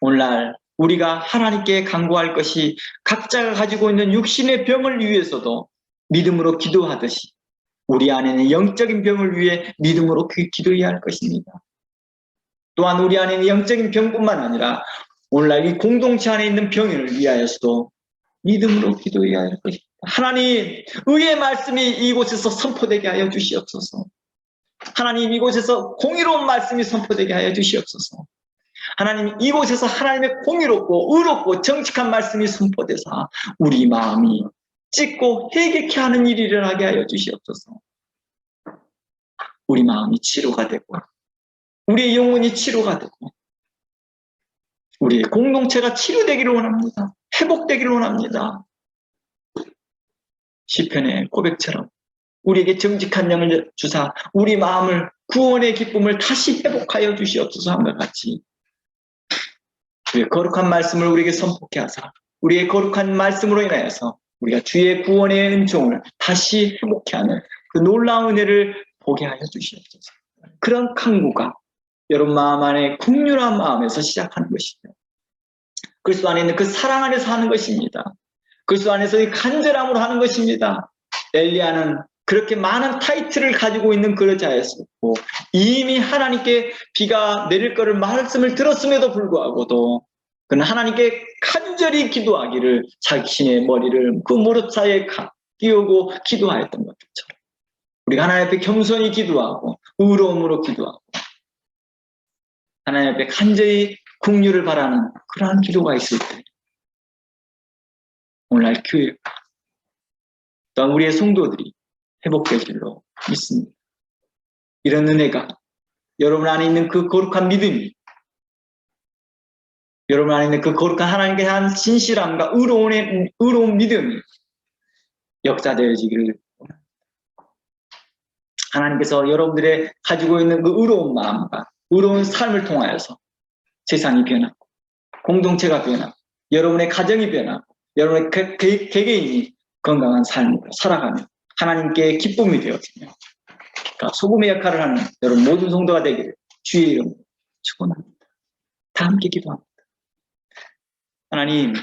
오늘날 우리가 하나님께 간구할 것이 각자가 가지고 있는 육신의 병을 위해서도 믿음으로 기도하듯이 우리 안에는 영적인 병을 위해 믿음으로 기도해야 할 것입니다. 또한 우리 안에는 영적인 병뿐만 아니라 오늘날 이 공동체 안에 있는 병인을 위하여서도 믿음으로 기도해야 할 것입니다. 하나님, 의의 말씀이 이곳에서 선포되게 하여 주시옵소서. 하나님, 이곳에서 공의로운 말씀이 선포되게 하여 주시옵소서. 하나님, 이곳에서 하나님의 공의롭고 의롭고 정직한 말씀이 선포되사 우리 마음이 찢고 회개케 하는 일이 일어나게 하여 주시옵소서. 우리 마음이 치료가 되고 우리의 영혼이 치료가 되고 우리의 공동체가 치료되기를 원합니다. 회복되기를 원합니다. 시편의 고백처럼 우리에게 정직한 영을 주사 우리 마음을 구원의 기쁨을 다시 회복하여 주시옵소서 함과 같이 우리의 거룩한 말씀을 우리에게 선포케 하사 우리의 거룩한 말씀으로 인하여서 우리가 주의 구원의 은총을 다시 회복케 하는 그 놀라운 은혜를 보게 하여 주시옵소서. 그런 간구가 여러분 마음 안에 긍휼한 마음에서 시작하는 것이죠. 그리스도 안에 있는 그 사랑 안에서 하는 것입니다. 그리스도 안에서 이 간절함으로 하는 것입니다. 엘리야는 그렇게 많은 타이틀을 가지고 있는 그런 자였었고 이미 하나님께 비가 내릴 것을 말씀을 들었음에도 불구하고도 그는 하나님께 간절히 기도하기를 자신의 머리를 그 무릎 사이에 끼우고 기도하였던 것처럼 우리가 하나님 앞에 겸손히 기도하고 의로움으로 기도하고 하나님 앞에 간절히 긍휼을 바라는 그러한 기도가 있을 때 오늘날 교회가 또한 우리의 성도들이 회복될 줄로 믿습니다. 이런 은혜가 여러분 안에 있는 그 거룩한 믿음이 여러분 안에 있는 그 거룩한 하나님께 대한 진실함과 의로운 믿음이 역사되어지기를 원합니다. 하나님께서 여러분들의 가지고 있는 그 의로운 마음과 의로운 삶을 통하여서 세상이 변하고 공동체가 변하고 여러분의 가정이 변하고 여러분의 개개인이 건강한 삶으로 살아가며 하나님께 기쁨이 되어지며 그러니까 소금의 역할을 하는 여러분 모든 성도가 되기를 주의 이름으로 축원합니다. 다 함께 기도합니다. 하나님